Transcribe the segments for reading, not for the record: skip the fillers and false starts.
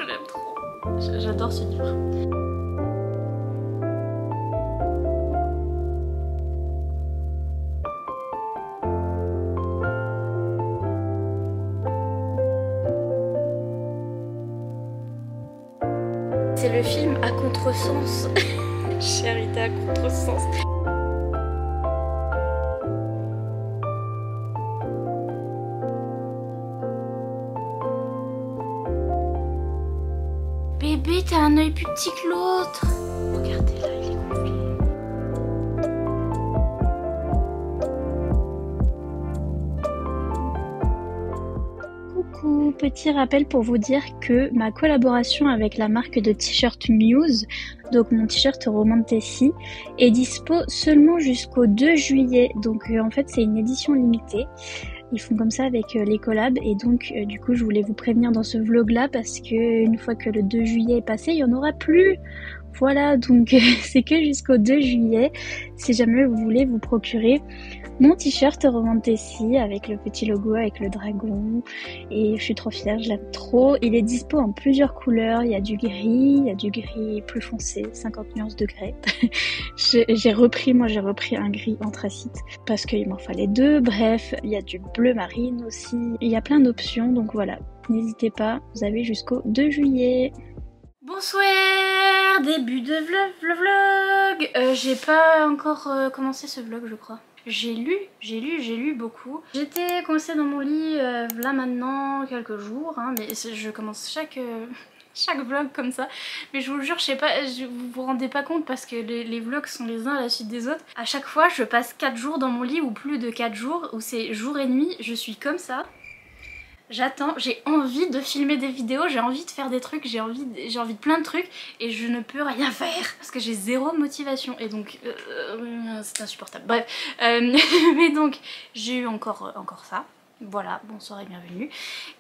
Je l'aime trop. J'adore ce livre. C'est le film à contresens. Charité à contresens. Bébé, t'as un œil plus petit que l'autre. Regardez là, il est complet. Coucou, petit rappel pour vous dire que ma collaboration avec la marque de t-shirt Muse, donc mon t-shirt Roman de Tessie, est dispo seulement jusqu'au 2 juillet. Donc en fait c'est une édition limitée. Ils font comme ça avec les collabs et donc du coup je voulais vous prévenir dans ce vlog là parce que une fois que le 2 juillet est passé, il n'y en aura plus. Voilà, donc c'est que jusqu'au 2 juillet si jamais vous voulez vous procurer mon t-shirt Roman de Tessie avec le petit logo avec le dragon et je suis trop fière, je l'aime trop. Il est dispo en plusieurs couleurs, il y a du gris plus foncé, 50 nuances de grès. j'ai repris un gris anthracite parce qu'il m'en fallait deux. Bref, il y a du bleu marine aussi, il y a plein d'options donc voilà, n'hésitez pas, vous avez jusqu'au 2 juillet. Bonsoir, début de vlog. J'ai pas encore commencé ce vlog je crois. J'ai lu beaucoup. J'étais coincée dans mon lit là maintenant quelques jours, hein, mais je commence chaque vlog comme ça. Mais je vous le jure, je sais pas, vous vous rendez pas compte parce que les vlogs sont les uns à la suite des autres. À chaque fois, je passe 4 jours dans mon lit ou plus de 4 jours, où c'est jour et nuit, je suis comme ça. J'attends, j'ai envie de filmer des vidéos, j'ai envie de faire des trucs, j'ai envie de plein de trucs et je ne peux rien faire parce que j'ai zéro motivation et donc c'est insupportable. Bref, mais donc j'ai eu encore ça. Voilà, bonsoir et bienvenue.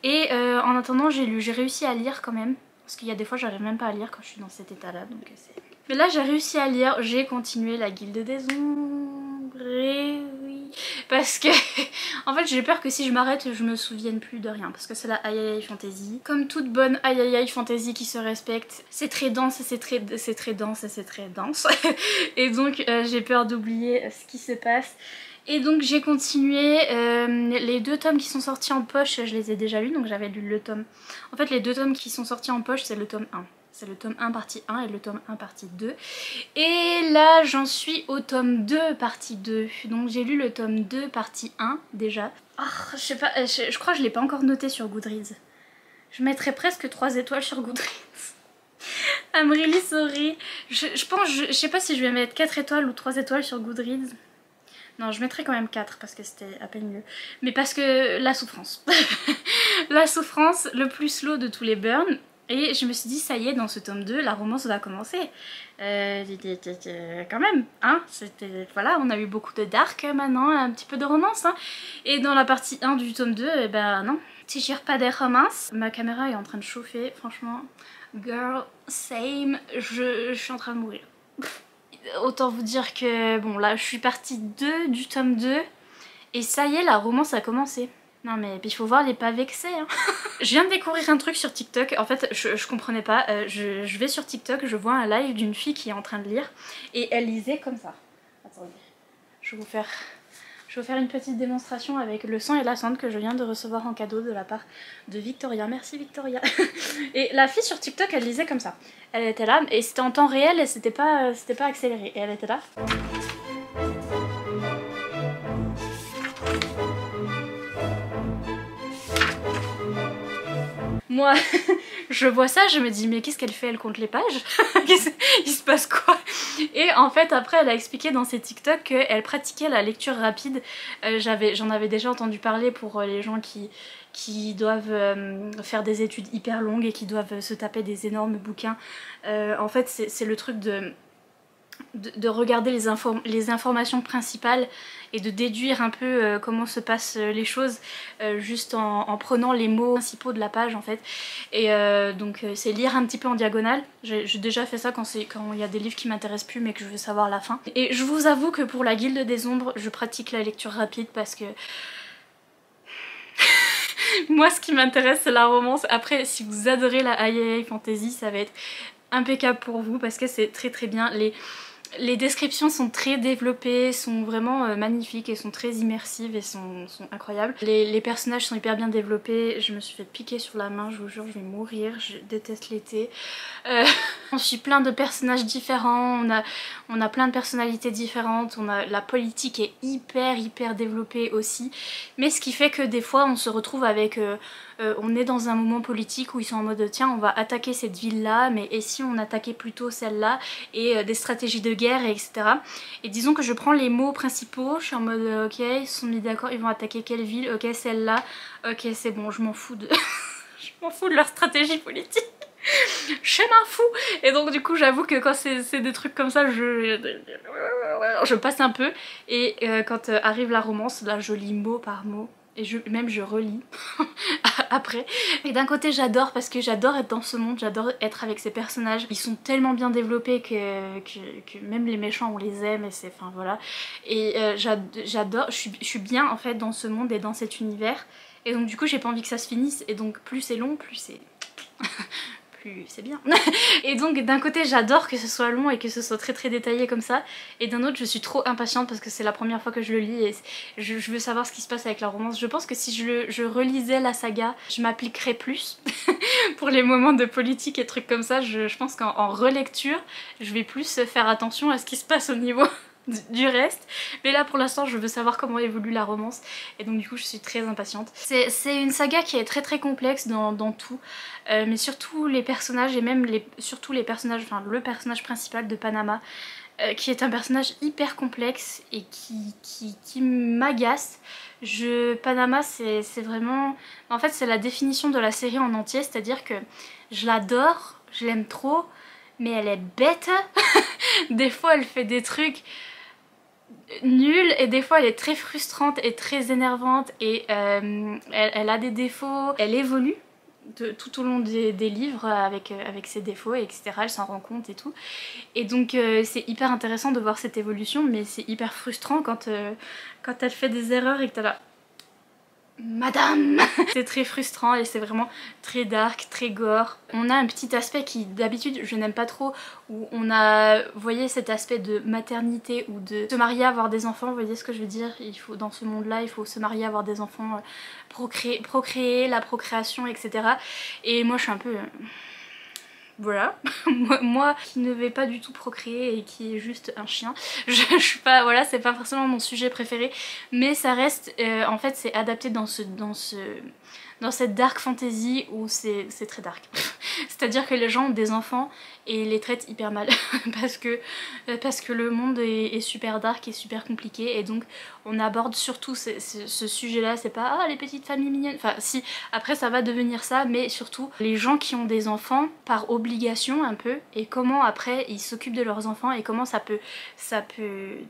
Et en attendant j'ai réussi à lire quand même parce qu'il y a des fois j'arrive même pas à lire quand je suis dans cet état là donc c'est... Mais là j'ai réussi à lire, j'ai continué la Guilde des Ombres et oui... Parce que en fait j'ai peur que si je m'arrête je me souvienne plus de rien parce que c'est la aïe aïe aïe fantasy. Comme toute bonne aïe aïe aïe fantasy qui se respecte, c'est très dense et c'est très dense et c'est très dense. Et donc j'ai peur d'oublier ce qui se passe. Et donc j'ai continué, les 2 tomes qui sont sortis en poche je les ai déjà lus donc j'avais lu le tome. En fait les 2 tomes qui sont sortis en poche c'est le tome 1. C'est le tome 1 partie 1 et le tome 1 partie 2. Et là j'en suis au tome 2 partie 2. Donc j'ai lu le tome 2 partie 1 déjà. Oh, je sais pas, je crois que je l'ai pas encore noté sur Goodreads. Je mettrais presque 3 étoiles sur Goodreads. I'm really sorry. Je pense, je sais pas si je vais mettre 4 étoiles ou 3 étoiles sur Goodreads. Non, je mettrais quand même 4 parce que c'était à peine mieux. Mais parce que la souffrance. La souffrance, le plus slow de tous les burns. Et je me suis dit, ça y est, dans ce tome 2, la romance va commencer. Quand même, hein, c'était... Voilà, on a eu beaucoup de dark maintenant, un petit peu de romance, hein. Et dans la partie 1 du tome 2, eh ben non. Si je pas des romances, ma caméra est en train de chauffer, franchement. Girl, same, je suis en train de mourir. Autant vous dire que, bon, là, je suis partie 2 du tome 2. Et ça y est, la romance a commencé. Non mais il faut voir les pas vexés hein. Je viens de découvrir un truc sur TikTok, en fait je comprenais pas, je vais sur TikTok, je vois un live d'une fille qui est en train de lire et elle lisait comme ça. Attendez, je vais vous faire une petite démonstration avec le sang et la cendre que je viens de recevoir en cadeau de la part de Victoria, merci Victoria. Et la fille sur TikTok elle lisait comme ça, elle était là et c'était en temps réel et c'était pas accéléré et elle était là. Moi, je vois ça, je me dis mais qu'est-ce qu'elle fait? Elle compte les pages? Il se passe quoi? Et en fait après elle a expliqué dans ses TikTok qu'elle pratiquait la lecture rapide. J'en avais déjà entendu parler pour les gens qui doivent faire des études hyper longues et qui doivent se taper des énormes bouquins. En fait c'est le truc de regarder les informations principales et de déduire un peu comment se passent les choses juste en prenant les mots principaux de la page en fait. Et donc c'est lire un petit peu en diagonale. J'ai déjà fait ça quand il y a des livres qui m'intéressent plus mais que je veux savoir la fin. Et je vous avoue que pour la Guilde des Ombres je pratique la lecture rapide parce que Moi ce qui m'intéresse c'est la romance. Après si vous adorez la high fantasy ça va être impeccable pour vous parce que c'est très très bien. Les descriptions sont très développées, sont vraiment magnifiques et sont très immersives et sont incroyables. Les personnages sont hyper bien développés, je me suis fait piquer sur la main, je vous jure je vais mourir, je déteste l'été. On suit plein de personnages différents, on a plein de personnalités différentes, la politique est hyper développée aussi. Mais ce qui fait que des fois on se retrouve avec... on est dans un moment politique où ils sont en mode tiens on va attaquer cette ville là mais et si on attaquait plutôt celle là et des stratégies de guerre etc. Et disons que je prends les mots principaux, je suis en mode ok ils se sont mis d'accord, ils vont attaquer quelle ville, ok celle là, ok c'est bon je m'en fous de... je m'en fous de leur stratégie politique. Je m'en fous. Et donc du coup j'avoue que quand c'est des trucs comme ça je passe un peu et quand arrive la romance là je lis mot par mot. Et même je relis après. Et d'un côté j'adore parce que j'adore être dans ce monde, j'adore être avec ces personnages. Ils sont tellement bien développés que même les méchants on les aime et c'est... Enfin voilà. Et j'adore, je suis bien en fait dans ce monde et dans cet univers. Et donc du coup j'ai pas envie que ça se finisse et donc plus c'est long, plus c'est... plus c'est bien. Et donc d'un côté j'adore que ce soit long et que ce soit très détaillé comme ça, et d'un autre je suis trop impatiente parce que c'est la première fois que je le lis et je veux savoir ce qui se passe avec la romance. Je pense que si je relisais la saga je m'appliquerais plus pour les moments de politique et trucs comme ça. Je pense qu'en relecture je vais plus faire attention à ce qui se passe au niveau du reste, mais là pour l'instant je veux savoir comment évolue la romance et donc du coup je suis très impatiente. C'est une saga qui est très complexe dans tout, mais surtout les personnages et même surtout les personnages, enfin le personnage principal de Panama qui est un personnage hyper complexe et qui m'agace. Panama c'est vraiment... En fait c'est la définition de la série en entier, c'est-à-dire que je l'adore, je l'aime trop, mais elle est bête. Des fois elle fait des trucs nulle et des fois elle est très frustrante et très énervante et elle a des défauts, elle évolue tout au long des livres avec ses défauts et etc, elle s'en rend compte et tout et donc c'est hyper intéressant de voir cette évolution, mais c'est hyper frustrant quand elle fait des erreurs et que t'as là Madame. C'est très frustrant et c'est vraiment très dark, très gore. On a un petit aspect qui d'habitude je n'aime pas trop, où on a, vous voyez, cet aspect de maternité ou de se marier, avoir des enfants, vous voyez ce que je veux dire. Il faut, dans ce monde là il faut se marier, avoir des enfants, procréer, la procréation etc. Et moi je suis un peu... Voilà, moi qui ne vais pas du tout procréer et qui est juste un chien, je suis pas, voilà, c'est pas forcément mon sujet préféré, mais ça reste, en fait c'est adapté dans cette dark fantasy où c'est très dark. C'est-à-dire que les gens ont des enfants et les traitent hyper mal parce que le monde est super dark et super compliqué, et donc on aborde surtout ce sujet-là. C'est pas ah les petites familles mignonnes, enfin si, après ça va devenir ça, mais surtout les gens qui ont des enfants par obligation un peu, et comment après ils s'occupent de leurs enfants et comment ça peut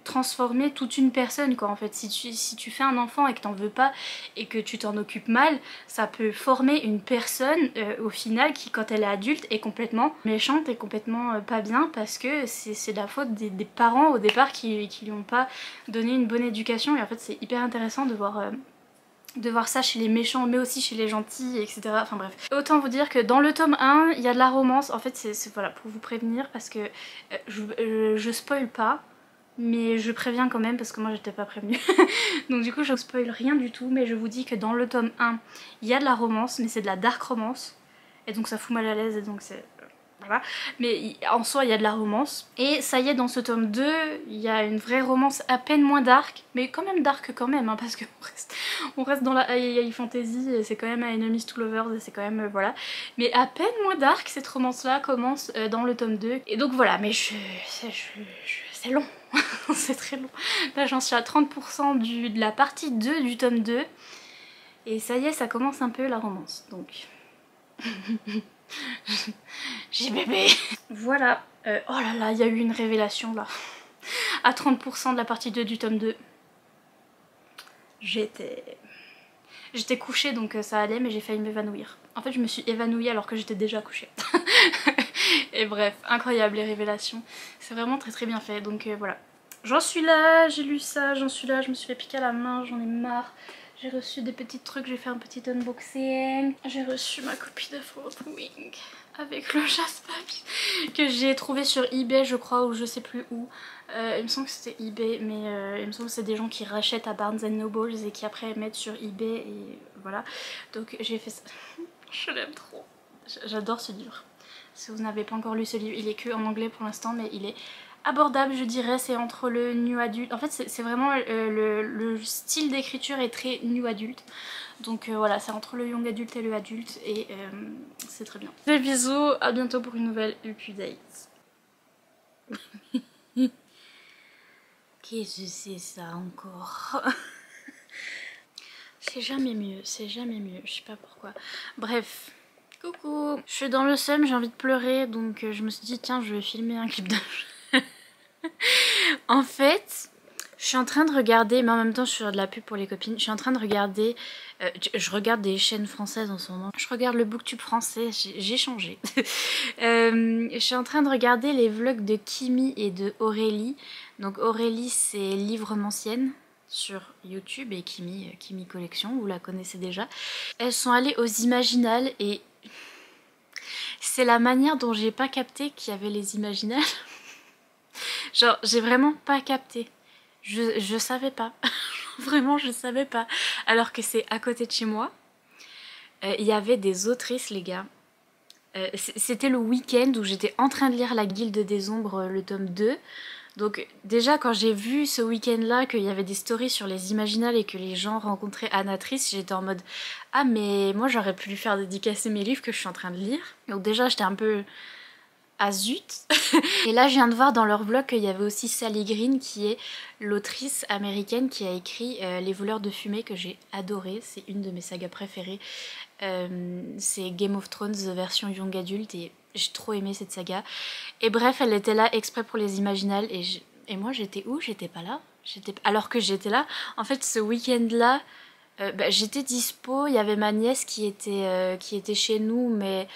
transformer toute une personne quoi. En fait si tu fais un enfant et que t'en veux pas et que tu t'en occupes mal, ça peut former une personne au final qui quand elle est adulte est complètement méchante et complètement pas bien, parce que c'est de la faute des parents au départ qui lui ont pas donné une bonne éducation. Et en fait c'est hyper intéressant de voir ça chez les méchants mais aussi chez les gentils etc. Enfin bref. Autant vous dire que dans le tome 1 il y a de la romance. En fait c'est voilà, pour vous prévenir, parce que je spoil pas, mais je préviens quand même parce que moi j'étais pas prévenue. Donc du coup je spoil rien du tout, mais je vous dis que dans le tome 1 il y a de la romance, mais c'est de la dark romance et donc ça fout mal à l'aise, et donc c'est... Voilà. Mais en soi il y a de la romance. Et ça y est, dans ce tome 2 il y a une vraie romance à peine moins dark, mais quand même dark quand même hein, parce qu'on reste dans la high fantasy et c'est quand même Enemies to Lovers et c'est quand même voilà. Mais à peine moins dark, cette romance là commence dans le tome 2. Et donc voilà, mais c'est long. C'est très long. Là j'en suis à 30% de la partie 2 du tome 2 et ça y est, ça commence un peu la romance, donc... J'ai bébé. Voilà, oh là là, il y a eu une révélation là. À 30% de la partie 2 du tome 2. J'étais couchée donc ça allait, mais j'ai failli m'évanouir. En fait je me suis évanouie alors que j'étais déjà couchée. Et bref, incroyable les révélations. C'est vraiment très bien fait, donc voilà. J'en suis là, j'ai lu ça, j'en suis là, je me suis fait piquer à la main, j'en ai marre. J'ai reçu des petits trucs, j'ai fait un petit unboxing. J'ai reçu ma copie de Fruit Wing avec le chasse-papier que j'ai trouvé sur eBay je crois, ou je sais plus où. Il me semble que c'était eBay, mais il me semble que c'est des gens qui rachètent à Barnes Noble et qui après mettent sur eBay et voilà. Donc j'ai fait ça. Je l'aime trop. J'adore ce livre. Si vous n'avez pas encore lu ce livre, il est que en anglais pour l'instant, mais il est abordable je dirais. C'est entre le new adulte, en fait c'est vraiment le style d'écriture est très new adulte. Donc voilà, c'est entre le young adulte et le adulte et c'est très bien. Des bisous, à bientôt pour une nouvelle Update. Qu'est-ce que c'est ça encore? C'est jamais mieux, je sais pas pourquoi. Bref, coucou. Je suis dans le seum, j'ai envie de pleurer, donc je me suis dit tiens je vais filmer un clip de... En fait, je suis en train de regarder, mais en même temps je suis de la pub pour les copines, je suis en train de regarder, je regarde des chaînes françaises en ce moment, je regarde le booktube français, j'ai changé. Je suis en train de regarder les vlogs de Kimi et de Aurélie. Donc Aurélie c'est Livrementcienne sur YouTube et Kimi, Kimi Collection, vous la connaissez déjà. Elles sont allées aux Imaginales et c'est la manière dont j'ai pas capté qu'il y avait les Imaginales. Genre j'ai vraiment pas capté. Je savais pas. Vraiment je savais pas. Alors que c'est à côté de chez moi. Il y avait des autrices les gars. C'était le week-end où j'étais en train de lire La Guilde des Ombres, le tome 2. Donc déjà quand j'ai vu ce week-end là qu'il y avait des stories sur les Imaginales et que les gens rencontraient Anatrice, j'étais en mode ah mais moi j'aurais pu lui faire dédicacer mes livres que je suis en train de lire. Donc déjà j'étais un peu ah zut. Et là je viens de voir dans leur vlog qu'il y avait aussi Sally Green qui est l'autrice américaine qui a écrit Les Voleurs de Fumée que j'ai adoré, c'est une de mes sagas préférées. C'est Game of Thrones version young adulte et j'ai trop aimé cette saga. Et bref, elle était là exprès pour les Imaginales et moi j'étais où? J'étais pas là. Alors que j'étais là. En fait ce week-end là, j'étais dispo, il y avait ma nièce qui était chez nous mais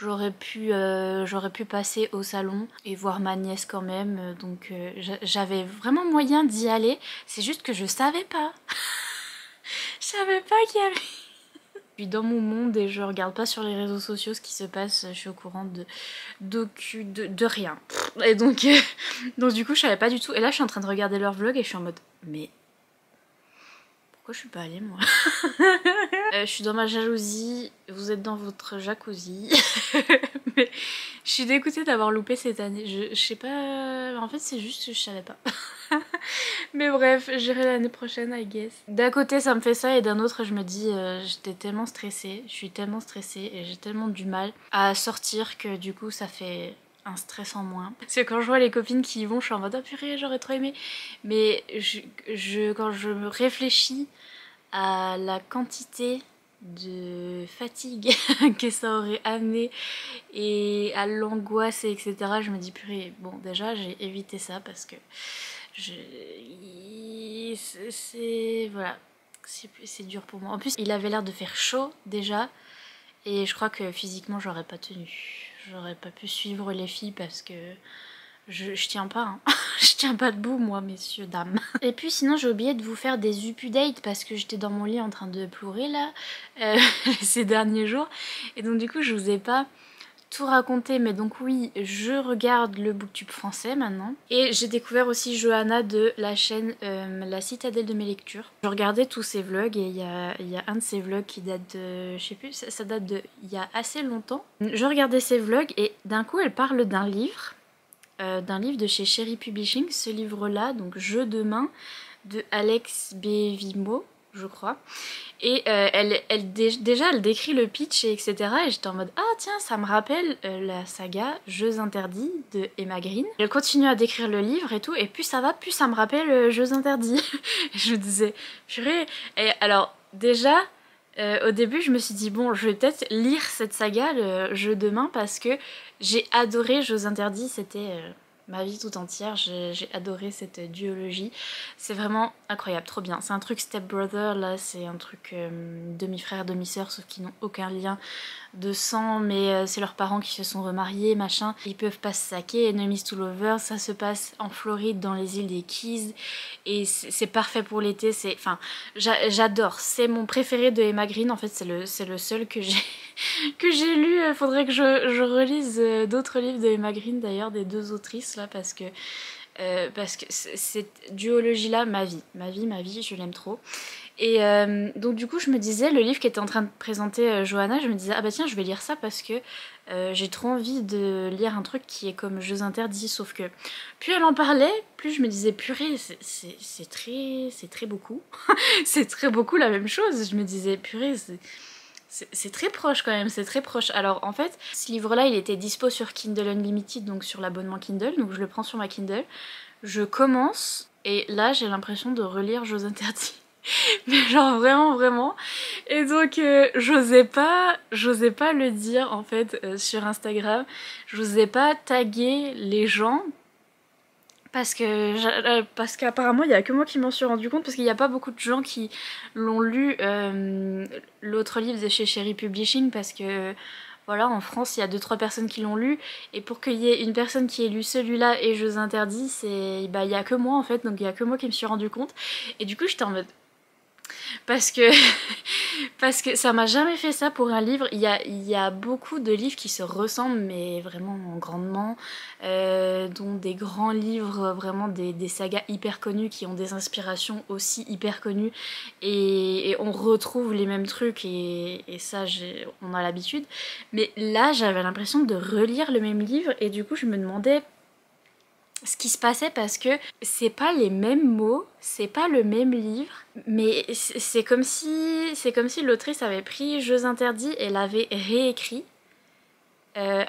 j'aurais pu passer au salon et voir ma nièce quand même. Donc j'avais vraiment moyen d'y aller. C'est juste que je savais pas. Je savais pas qu'il y avait... Je suis dans mon monde et je regarde pas sur les réseaux sociaux ce qui se passe, je suis au courant de rien. Et donc du coup je savais pas du tout. Et là je suis en train de regarder leur vlog et je suis en mode mais pourquoi je suis pas allée moi? Je suis dans ma jalousie, vous êtes dans votre jacuzzi. Mais je suis dégoûtée d'avoir loupé cette année. Je sais pas, en fait c'est juste que je savais pas. Mais bref, j'irai l'année prochaine I guess. D'un côté ça me fait ça et d'un autre je me dis j'étais tellement stressée, je suis tellement stressée et j'ai tellement du mal à sortir que du coup ça fait un stress en moins. Parce que quand je vois les copines qui y vont je suis en mode oh purée j'aurais trop aimé. Mais quand je me réfléchis à la quantité de fatigue que ça aurait amené et à l'angoisse etc, je me dis purée bon déjà j'ai évité ça parce que voilà, c'est dur pour moi. En plus il avait l'air de faire chaud déjà et je crois que physiquement j'aurais pas tenu, j'aurais pas pu suivre les filles parce que je tiens pas, hein. Je tiens pas debout moi messieurs, dames. Et puis sinon j'ai oublié de vous faire des updates parce que j'étais dans mon lit en train de pleurer là ces derniers jours. Et donc du coup je vous ai pas tout raconté, mais donc oui je regarde le booktube français maintenant. Et j'ai découvert aussi Johanna de la chaîne La Citadelle de mes lectures. Je regardais tous ses vlogs et il y a un de ses vlogs qui date de, je sais plus, ça date de il y a assez longtemps. Je regardais ses vlogs et d'un coup elle parle d'un livre de chez Cherry Publishing, ce livre là, donc Jeu de main de Alex Bevimo je crois, et déjà elle décrit le pitch et etc et j'étais en mode ah tiens ça me rappelle la saga Jeux interdits de Emma Green. Elle continue à décrire le livre et tout et plus ça va plus ça me rappelle Jeux interdits. Et je me disais purée. Et alors déjà au début je me suis dit bon je vais peut-être lire cette saga le Jeu de main parce que j'ai adoré Jeux interdits, c'était ma vie tout entière. J'ai adoré cette duologie. C'est vraiment incroyable, trop bien. C'est un truc Step Brother, là, c'est un truc demi-frère, demi-sœur, sauf qu'ils n'ont aucun lien de sang, mais c'est leurs parents qui se sont remariés, machin. Ils peuvent pas se saquer. Enemies to Lovers, ça se passe en Floride, dans les îles des Keys, et c'est parfait pour l'été. Enfin, j'adore. C'est mon préféré de Emma Green. En fait, c'est le seul que j'ai que j'ai lu. Faudrait que je relise d'autres livres de Emma Green, d'ailleurs, des deux autrices là, parce que cette duologie là, ma vie, je l'aime trop. Et donc du coup je me disais, le livre qui était en train de présenter Johanna, je me disais ah bah tiens, je vais lire ça parce que j'ai trop envie de lire un truc qui est comme Jeux interdits, sauf que plus elle en parlait, plus je me disais purée, c'est très beaucoup. C'est très beaucoup la même chose. Je me disais purée, c'est très proche quand même, c'est très proche. Alors en fait, ce livre-là, il était dispo sur Kindle Unlimited, donc sur l'abonnement Kindle, donc je le prends sur ma Kindle. Je commence, et là j'ai l'impression de relire Jeux interdits. Mais genre vraiment, vraiment. Et donc j'osais pas le dire en fait sur Instagram. J'osais pas taguer les gens parce qu'apparemment il y a que moi qui m'en suis rendu compte, parce qu'il n'y a pas beaucoup de gens qui l'ont lu, l'autre livre de chez Cherry Publishing, parce que voilà, en France il y a 2-3 personnes qui l'ont lu, et pour qu'il y ait une personne qui ait lu celui-là et Jeux interdits, il y a que moi en fait, donc il y a que moi qui me suis rendu compte. Et du coup j'étais en mode parce que parce que ça m'a jamais fait ça pour un livre. Il y a beaucoup de livres qui se ressemblent, mais vraiment grandement, dont des grands livres, vraiment des sagas hyper connues qui ont des inspirations aussi hyper connues, et on retrouve les mêmes trucs, et ça on a l'habitude. Mais là j'avais l'impression de relire le même livre, et du coup je me demandais ce qui se passait, parce que c'est pas les mêmes mots, c'est pas le même livre, mais c'est comme si l'autrice avait pris Jeux interdits et l'avait réécrit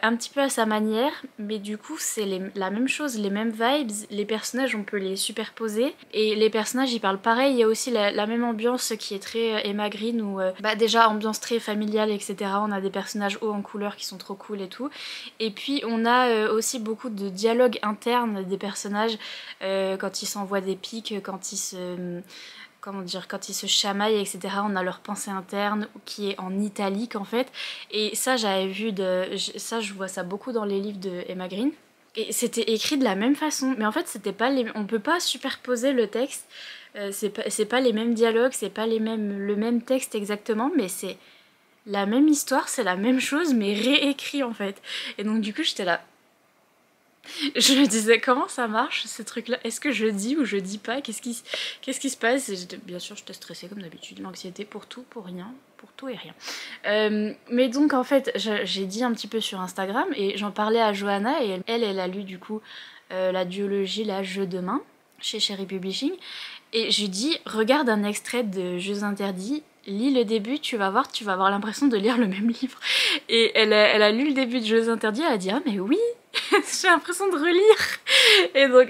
un petit peu à sa manière, mais du coup c'est la même chose, les mêmes vibes, les personnages on peut les superposer, et les personnages ils parlent pareil. Il y a aussi la même ambiance qui est très Emma Green, où déjà ambiance très familiale, etc. On a des personnages hauts en couleur qui sont trop cool et tout, et puis on a aussi beaucoup de dialogues internes des personnages, quand ils s'envoient des pics, quand ils se quand ils se chamaillent, etc. On a leur pensée interne qui est en italique en fait. Et ça, ça, je vois ça beaucoup dans les livres de Emma Green. Et c'était écrit de la même façon, mais en fait, c'était pas on peut pas superposer le texte. C'est pas les mêmes dialogues, c'est pas le même texte exactement, mais c'est la même histoire, c'est la même chose, mais réécrit en fait. Et donc du coup, j'étais là. Je me disais comment ça marche ces trucs là, est-ce que je dis ou je dis pas, qu'est-ce qui se passe. Et bien sûr j'étais stressée comme d'habitude, l'anxiété pour tout, pour rien, pour tout et rien. Mais donc en fait j'ai dit un petit peu sur Instagram, et j'en parlais à Johanna, et elle a lu du coup la duologie, la Jeux de main chez Cherry Publishing, et j'ai dit regarde un extrait de Jeux interdits, lis le début, tu vas avoir l'impression de lire le même livre. Et elle a lu le début de Jeux interdits, elle a dit ah mais oui, j'ai l'impression de relire. Et donc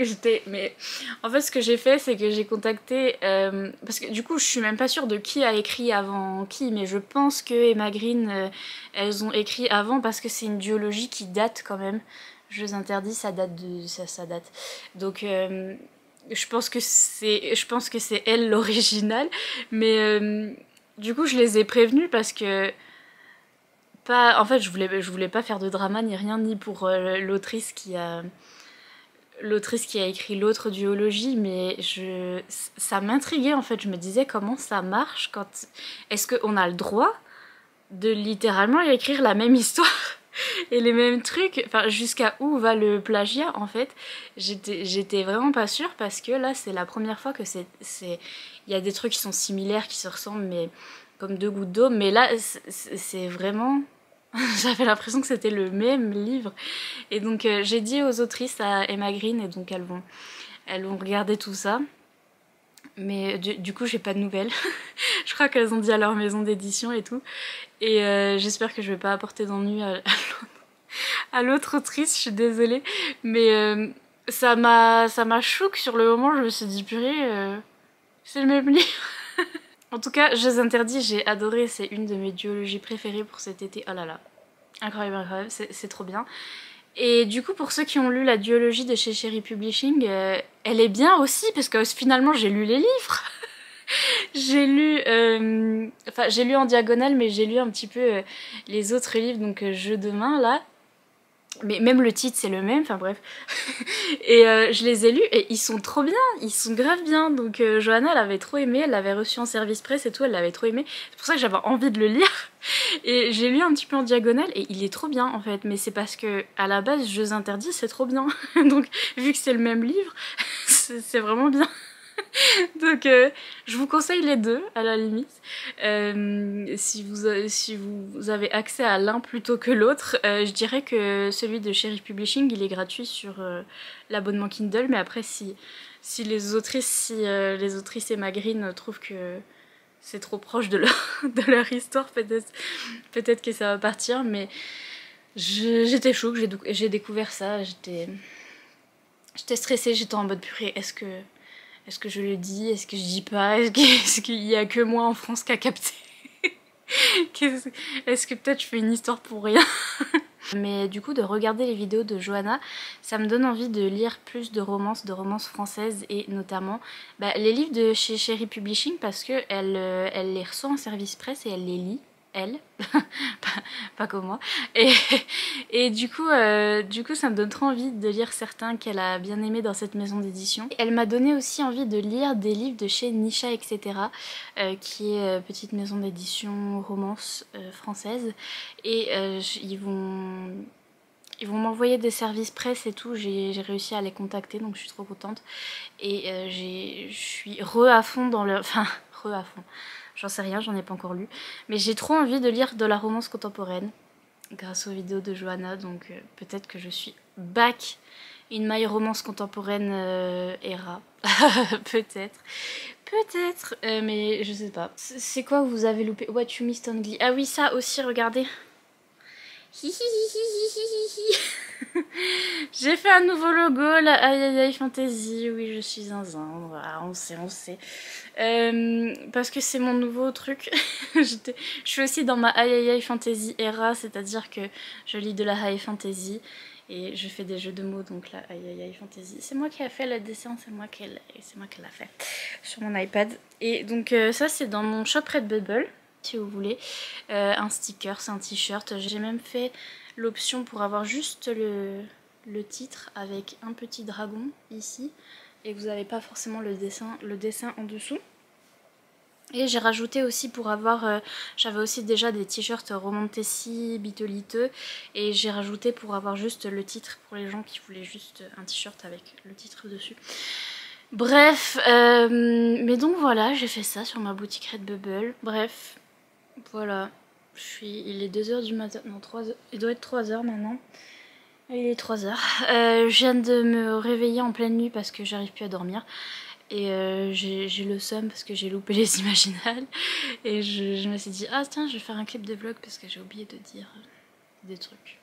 mais en fait ce que j'ai fait, c'est que j'ai contacté parce que du coup je suis même pas sûre de qui a écrit avant qui, mais je pense que Emma Green elles ont écrit avant, parce que c'est une duologie qui date quand même. Jeux interdits, ça date. Donc je pense que c'est elle l'original, mais du coup je les ai prévenus, parce que en fait je voulais pas faire de drama ni rien, ni pour l'autrice qui a écrit l'autre duologie, mais ça m'intriguait en fait. Je me disais comment ça marche, est-ce qu'on a le droit de littéralement écrire la même histoire et les mêmes trucs, enfin jusqu'à où va le plagiat en fait. J'étais vraiment pas sûre, parce que là c'est la première fois que il y a des trucs qui sont similaires, qui se ressemblent, mais comme deux gouttes d'eau, mais là c'est vraiment j'avais l'impression que c'était le même livre. Et donc j'ai dit aux autrices, à Emma Green, et donc elles vont regarder tout ça. Mais du coup j'ai pas de nouvelles. Je crois qu'elles ont dit à leur maison d'édition et tout. Et j'espère que je vais pas apporter d'ennui à l'autre autrice, je suis désolée. Mais ça m'a choqué sur le moment, je me suis dit purée, c'est le même livre. En tout cas, Jeux interdits, j'ai adoré, c'est une de mes duologies préférées pour cet été. Oh là là, incroyable, incroyable, c'est trop bien. Et du coup, pour ceux qui ont lu la duologie de chez Cherry Publishing, elle est bien aussi, parce que finalement j'ai lu les livres. J'ai lu en diagonale, mais j'ai lu un petit peu les autres livres, donc Jeux de main là. Mais même le titre c'est le même, enfin bref. Et je les ai lus et ils sont trop bien, ils sont grave bien. Donc Johanna elle avait trop aimé, elle l'avait reçu en service presse et tout, elle l'avait trop aimé. C'est pour ça que j'avais envie de le lire. Et j'ai lu un petit peu en diagonale et il est trop bien en fait. Mais c'est parce que à la base Jeux interdits c'est trop bien. Donc vu que c'est le même livre, c'est vraiment bien. Donc je vous conseille les deux à la limite. Si vous avez accès à l'un plutôt que l'autre, je dirais que celui de Cherry Publishing il est gratuit sur l'abonnement Kindle, mais après si les autrices et Magrine trouvent que c'est trop proche de de leur histoire, peut-être que ça va partir, mais j'étais chaude, j'ai découvert ça, j'étais stressée, j'étais en mode purée, est-ce que je le dis? Est-ce que je dis pas? Est-ce qu'il y a que moi en France qui a capté? Est-ce que peut-être je fais une histoire pour rien? Mais du coup, de regarder les vidéos de Johanna, ça me donne envie de lire plus de romances françaises et notamment les livres de chez Cherry Publishing parce que elle les reçoit en service presse et elle les lit. Elle, pas comme moi. Et du coup, ça me donne trop envie de lire certains qu'elle a bien aimés dans cette maison d'édition. Elle m'a donné aussi envie de lire des livres de chez Nisha, etc., qui est petite maison d'édition romance française. Et ils vont m'envoyer des services presse et tout, j'ai réussi à les contacter, donc je suis trop contente. Et je suis à fond dans le... Enfin, à fond. J'en sais rien, j'en ai pas encore lu. Mais j'ai trop envie de lire de la romance contemporaine grâce aux vidéos de Johanna, donc peut-être que je suis back in my romance contemporaine era. Peut-être. Mais je sais pas. C'est quoi vous avez loupé? What You Missed on Glee. Ah oui, ça aussi, regardez. J'ai fait un nouveau logo, la Aïe Aïe Aïe Fantasy. Oui, je suis un zinzin. Voilà, on sait. Parce que c'est mon nouveau truc. Je suis aussi dans ma Aïe Aïe Aïe Fantasy era, c'est-à-dire que je lis de la High Fantasy et je fais des jeux de mots, donc la Aïe Aïe Aïe Fantasy. C'est moi qui ai fait le dessin, c'est moi qui l'ai fait sur mon iPad. Et donc ça, c'est dans mon shop Redbubble, si vous voulez. Un sticker, c'est un t-shirt. J'ai même fait l'option pour avoir juste le titre avec un petit dragon ici et vous n'avez pas forcément le dessin en dessous. Et j'ai rajouté aussi pour avoir, j'avais aussi déjà des t-shirts Romantessi, Bitoliteux, et j'ai rajouté pour avoir juste le titre pour les gens qui voulaient juste un t-shirt avec le titre dessus. Bref, mais donc voilà, j'ai fait ça sur ma boutique Redbubble. Bref, voilà, il est 2h du matin, non 3h, il doit être 3h maintenant. Il est 3h. Je viens de me réveiller en pleine nuit parce que j'arrive plus à dormir. Et j'ai le seum parce que j'ai loupé les imaginales. Et je me suis dit, ah tiens, je vais faire un clip de vlog parce que j'ai oublié de dire des trucs.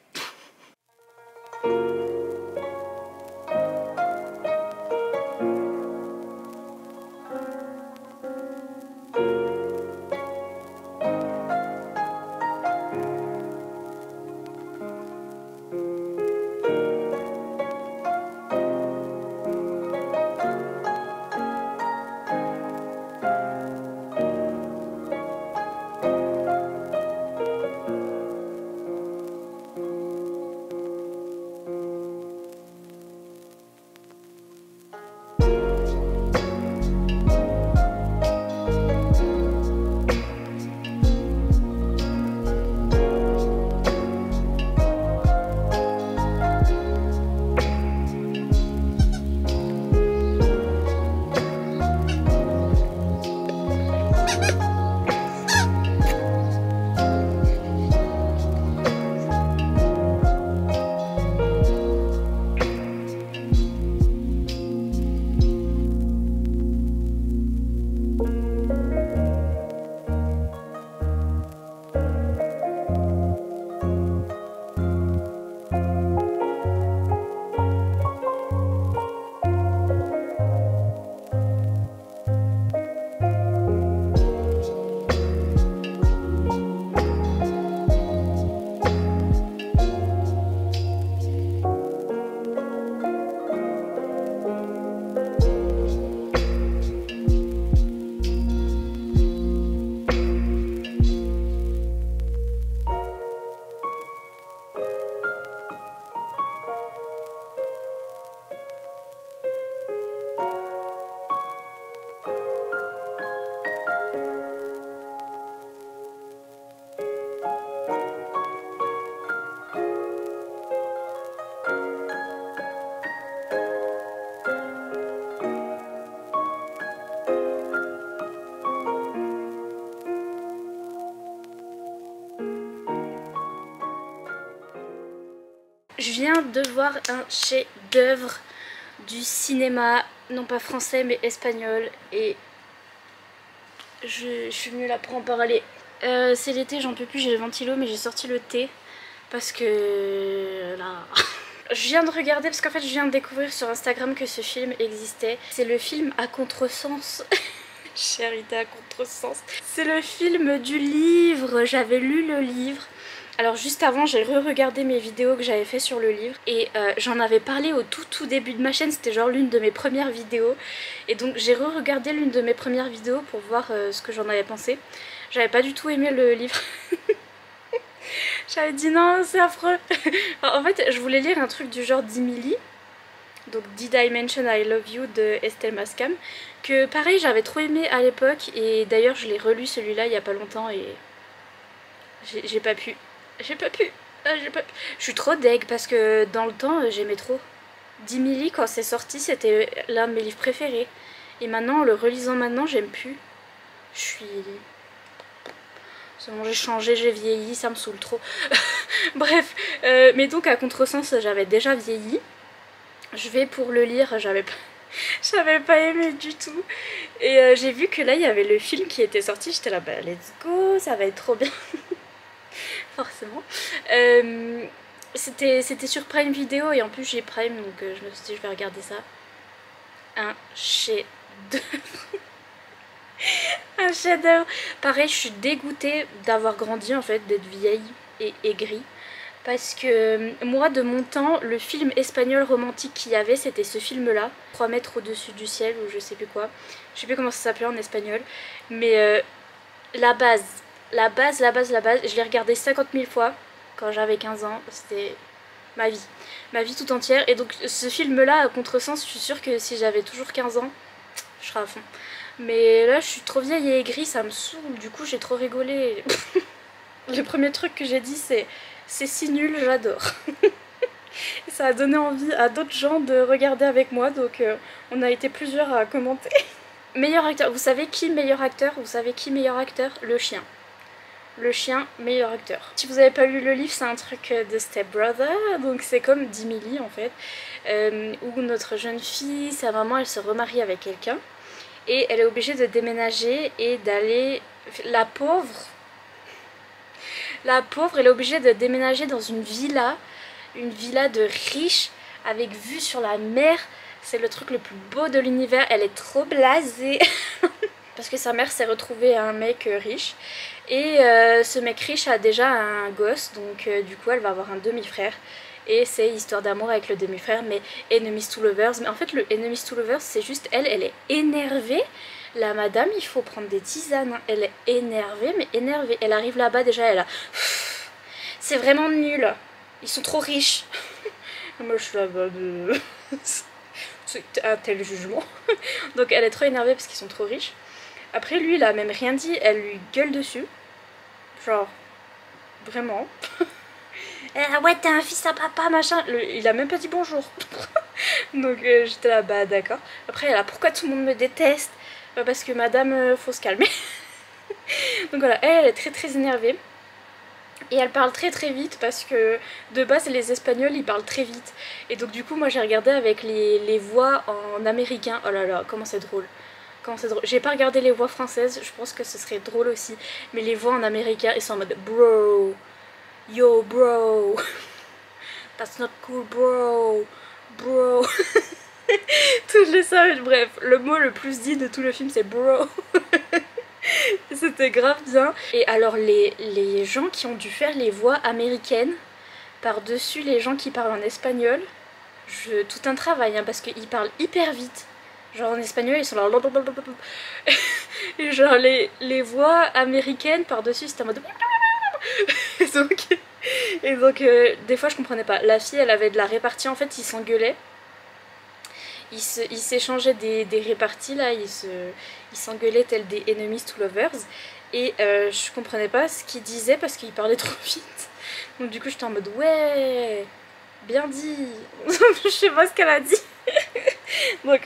Je viens de voir un chef-d'œuvre du cinéma, non pas français mais espagnol, et je suis venue là pour en parler. C'est l'été, j'en peux plus, j'ai le ventilo, mais j'ai sorti le thé parce que là... Je viens de regarder parce qu'en fait je viens de découvrir sur Instagram que ce film existait. C'est le film À Contresens. Charité à Contresens. C'est le film du livre. J'avais lu le livre. Alors juste avant j'ai re-regardé mes vidéos que j'avais fait sur le livre et j'en avais parlé au tout début de ma chaîne, c'était genre l'une de mes premières vidéos et donc j'ai re-regardé l'une de mes premières vidéos pour voir ce que j'en avais pensé. J'avais pas du tout aimé le livre. J'avais dit non c'est affreux. En fait je voulais lire un truc du genre d'Emily, donc Did I Mention I Love You de Estelle Mascam, que pareil j'avais trop aimé à l'époque et d'ailleurs je l'ai relu celui-là il y a pas longtemps et j'ai pas pu. J'ai pas pu. Je suis trop deg parce que dans le temps j'aimais trop. d'Emily quand c'est sorti c'était l'un de mes livres préférés. Et maintenant en le relisant maintenant j'aime plus. Je suis... C'est bon, j'ai changé, j'ai vieilli, ça me saoule trop. Bref, mais donc à Contresens j'avais déjà vieilli. Je vais pour le lire, j'avais pas aimé du tout. Et j'ai vu que là il y avait le film qui était sorti, j'étais là bah let's go, ça va être trop bien. Forcément. C'était sur Prime Video et en plus j'ai Prime donc je me suis dit je vais regarder ça. Un chef-d'œuvre. Un chef-d'œuvre. Pareil, je suis dégoûtée d'avoir grandi en fait, d'être vieille et aigrie. Parce que moi de mon temps, le film espagnol romantique qu'il y avait c'était ce film là, 3 mètres au-dessus du ciel ou je sais plus quoi. Je sais plus comment ça s'appelait en espagnol. Mais la base, je l'ai regardé 50 000 fois quand j'avais 15 ans, c'était ma vie tout entière. Et donc ce film là, à Contresens, je suis sûre que si j'avais toujours 15 ans, je serais à fond. Mais là je suis trop vieille et aigrie, ça me saoule, du coup j'ai trop rigolé. Le premier truc que j'ai dit c'est si nul, j'adore. Ça a donné envie à d'autres gens de regarder avec moi, donc on a été plusieurs à commenter. Meilleur acteur, vous savez qui meilleur acteur? Vous savez qui meilleur acteur? Le chien. Le chien, meilleur acteur. Si vous avez pas lu le livre, c'est un truc de Step Brother, donc c'est comme d'Emily en fait, où notre jeune fille, sa maman, elle se remarie avec quelqu'un, et elle est obligée de déménager et d'aller... La pauvre, elle est obligée de déménager dans une villa de riches, avec vue sur la mer. C'est le truc le plus beau de l'univers, elle est trop blasée. Parce que sa mère s'est retrouvée un mec riche. Et ce mec riche a déjà un gosse, donc du coup elle va avoir un demi-frère. Et c'est histoire d'amour avec le demi-frère, mais enemies to lovers. Mais en fait le enemies to lovers c'est juste elle est énervée. La madame, il faut prendre des tisanes, hein. Elle est énervée, mais énervée. Elle arrive là-bas déjà, elle a... C'est vraiment nul. Ils sont trop riches. Moi je suis là-bas de... C'est un tel jugement. Donc elle est trop énervée parce qu'ils sont trop riches. Après lui il a même rien dit, elle lui gueule dessus. Genre, vraiment. Ah ouais t'es un fils à papa machin. Il a même pas dit bonjour. Donc j'étais là bah d'accord. Après elle a pourquoi tout le monde me déteste? Bah, parce que madame faut se calmer. Donc voilà, elle est très énervée. Et elle parle très vite parce que de base les Espagnols ils parlent très vite. Et donc du coup moi j'ai regardé avec les voix en américain. Oh là là, comment c'est drôle. J'ai pas regardé les voix françaises, je pense que ce serait drôle aussi. Mais les voix en américain ils sont en mode bro, yo bro, that's not cool bro, bro. Toutes les savent, bref, le mot le plus dit de tout le film c'est bro. C'était grave bien. Et alors les gens qui ont dû faire les voix américaines par-dessus les gens qui parlent en espagnol, tout un travail hein, parce qu'ils parlent hyper vite. Genre en espagnol ils sont là. Et genre les voix américaines par-dessus c'était en mode... Et donc des fois je comprenais pas. La fille elle avait de la répartie, en fait ils s'engueulaient. Ils s'échangeaient des réparties là, ils s'engueulaient tels des enemies to lovers. Et je comprenais pas ce qu'ils disaient parce qu'ils parlaient trop vite. Donc du coup j'étais en mode ouais, bien dit. Je sais pas ce qu'elle a dit. Donc,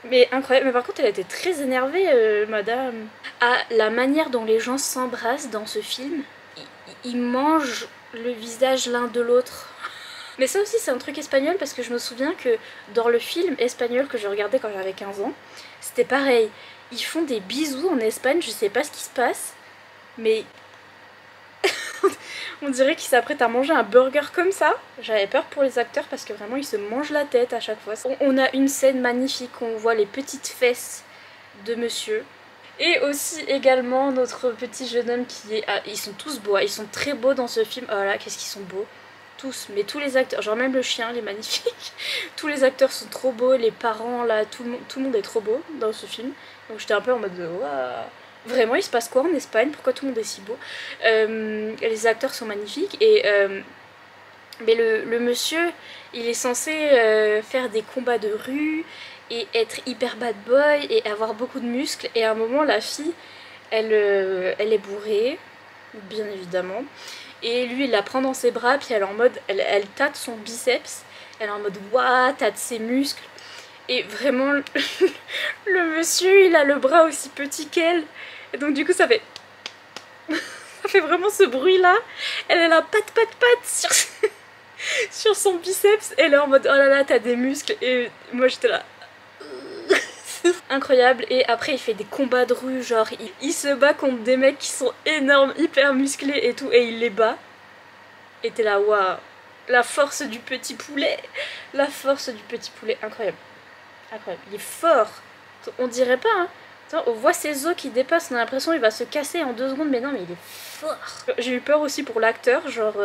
mais incroyable. Mais par contre elle était très énervée madame. À la manière dont les gens s'embrassent dans ce film, ils mangent le visage l'un de l'autre. Mais ça aussi c'est un truc espagnol parce que je me souviens que dans le film espagnol que je regardais quand j'avais 15 ans, c'était pareil. Ils font des bisous en Espagne, je sais pas ce qui se passe, mais on dirait qu'ils s'apprêtent à manger un burger comme ça. J'avais peur pour les acteurs parce que vraiment ils se mangent la tête à chaque fois. On a une scène magnifique où on voit les petites fesses de monsieur. Et aussi également notre petit jeune homme qui est... Ah, ils sont tous beaux, ils sont très beaux dans ce film. Oh là, qu'est-ce qu'ils sont beaux. Tous, mais tous les acteurs, genre même le chien, il est magnifique. Tous les acteurs sont trop beaux, les parents là, tout le monde est trop beau dans ce film. Donc j'étais un peu en mode waouh. Vraiment, il se passe quoi en Espagne? Pourquoi tout le monde est si beau? Les acteurs sont magnifiques et mais le monsieur, il est censé faire des combats de rue et être hyper bad boy et avoir beaucoup de muscles. Et à un moment, la fille, elle est bourrée, bien évidemment. Et lui, il la prend dans ses bras, puis elle est en mode, elle tâte son biceps. Elle est en mode waouh, tâte ses muscles. Et vraiment, le monsieur, il a le bras aussi petit qu'elle. Et donc du coup, ça fait... ça fait vraiment ce bruit-là. Elle est là, pat sur... sur son biceps. Elle est en mode, oh là là, t'as des muscles. Et moi, j'étais là... incroyable. Et après, il fait des combats de rue, genre, il se bat contre des mecs qui sont énormes, hyper musclés et tout, et il les bat. Et t'es là, waouh. La force du petit poulet. La force du petit poulet, incroyable. Incroyable, il est fort. On dirait pas, hein. On voit ses os qui dépassent, on a l'impression qu'il va se casser en 2 secondes, mais non, mais il est fort. J'ai eu peur aussi pour l'acteur, genre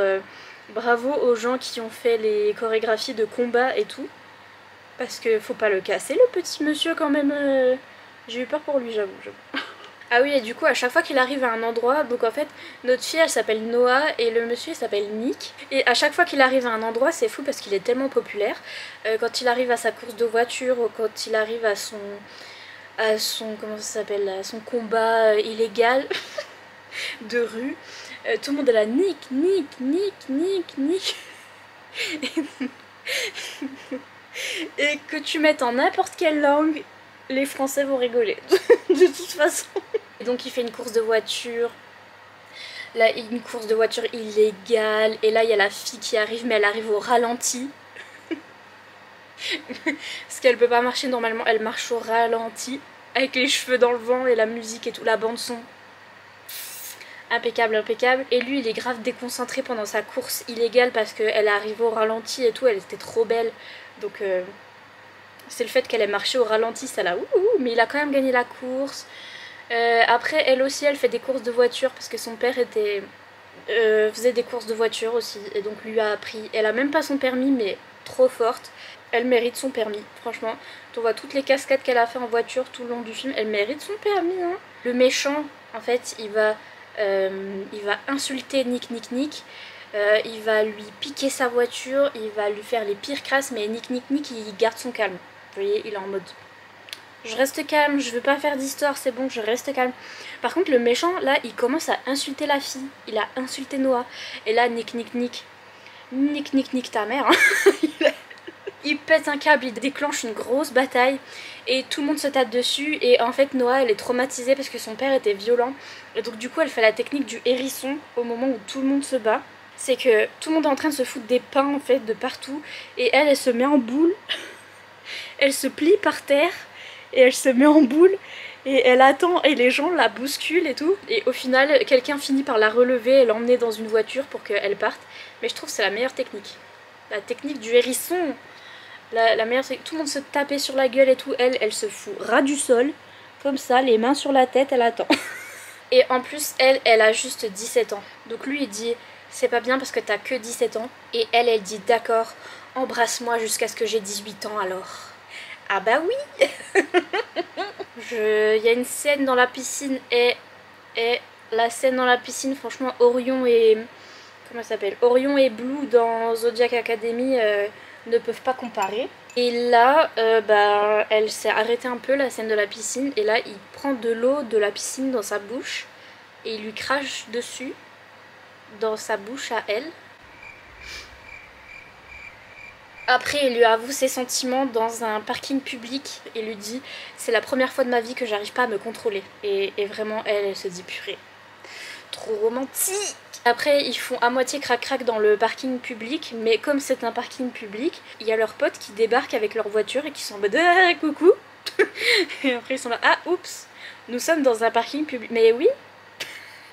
bravo aux gens qui ont fait les chorégraphies de combat et tout. Parce que faut pas le casser, le petit monsieur, quand même. J'ai eu peur pour lui, j'avoue. Ah oui, et du coup, à chaque fois qu'il arrive à un endroit, donc en fait, notre fille, elle s'appelle Noah et le monsieur, il s'appelle Nick. Et à chaque fois qu'il arrive à un endroit, c'est fou parce qu'il est tellement populaire. Quand il arrive à sa course de voiture, ou quand il arrive à son comment ça s'appelle, à son combat illégal de rue, tout le monde est là, Nick. Et que tu mettes en n'importe quelle langue, les Français vont rigoler, de toute façon. Et donc il fait une course de voiture, là une course de voiture illégale, et là il y a la fille qui arrive, mais elle arrive au ralenti. Parce qu'elle peut pas marcher normalement, elle marche au ralenti, avec les cheveux dans le vent et la musique et tout, la bande son. Impeccable, impeccable. Et lui il est grave déconcentré pendant sa course illégale parce qu'elle est arrivée au ralenti et tout, elle était trop belle. Donc c'est le fait qu'elle ait marché au ralenti, ça l'a ouh, mais il a quand même gagné la course. Après elle aussi elle fait des courses de voiture parce que son père faisait des courses de voiture aussi et donc lui a appris. Elle a même pas son permis mais trop forte. Elle mérite son permis, franchement. On voit toutes les cascades qu'elle a fait en voiture tout le long du film, elle mérite son permis, hein. Le méchant en fait il va insulter Nick. Il va lui piquer sa voiture, il va lui faire les pires crasses, mais Nick il garde son calme. Vous voyez, il est en mode je reste calme, je veux pas faire d'histoire, c'est bon, je reste calme. Par contre le méchant là il commence à insulter la fille, il a insulté Noah. Et là Nick ta mère, hein. Il pète un câble, il déclenche une grosse bataille et tout le monde se tape dessus. Et en fait Noah elle est traumatisée parce que son père était violent. Et donc du coup elle fait la technique du hérisson au moment où tout le monde se bat. C'est que tout le monde est en train de se foutre des pains en fait de partout. Et elle se met en boule. Elle se plie par terre et elle se met en boule. Et elle attend et les gens la bousculent et tout. Et au final quelqu'un finit par la relever et l'emmener dans une voiture pour qu'elle parte. Mais je trouve que c'est la meilleure technique. La technique du hérisson. La meilleure, c'est que tout le monde se tapait sur la gueule et tout. Elle se fout ras du sol. Comme ça, les mains sur la tête, elle attend. Et en plus, elle a juste 17 ans. Donc lui, il dit, c'est pas bien parce que t'as que 17 ans. Et elle dit, d'accord, embrasse-moi jusqu'à ce que j'ai 18 ans alors. Ah bah oui. Il y a une scène dans la piscine et la scène dans la piscine, franchement, Orion et... Comment ça s'appelle, Orion et Blue dans Zodiac Academy ne peuvent pas comparer. Et là, elle s'est arrêtée un peu, la scène de la piscine. Et là, il prend de l'eau de la piscine dans sa bouche. Et il lui crache dessus, dans sa bouche à elle. Après, il lui avoue ses sentiments dans un parking public. Et lui dit, c'est la première fois de ma vie que j'arrive pas à me contrôler. Et vraiment, elle se dit, purée. trop romantique. Après ils font à moitié crac-crac dans le parking public, mais comme c'est un parking public, il y a leurs potes qui débarquent avec leur voiture et qui sont en mode ah, coucou. Et après ils sont là, ah oups, nous sommes dans un parking public. Mais oui,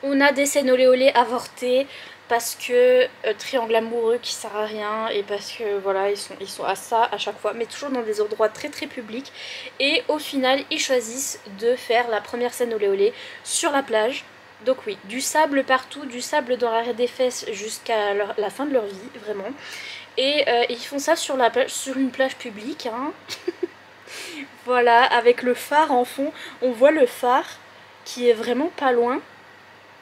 on a des scènes olé olé avortées parce que triangle amoureux qui sert à rien et parce que voilà ils sont à ça à chaque fois, mais toujours dans des endroits très très publics. Et au final ils choisissent de faire la première scène olé olé sur la plage. Donc oui, du sable partout, du sable dans l'arrêt des fesses jusqu'à la fin de leur vie, vraiment. Et ils font ça sur la plage, sur une plage publique, hein. Voilà, avec le phare en fond. On voit le phare qui est vraiment pas loin.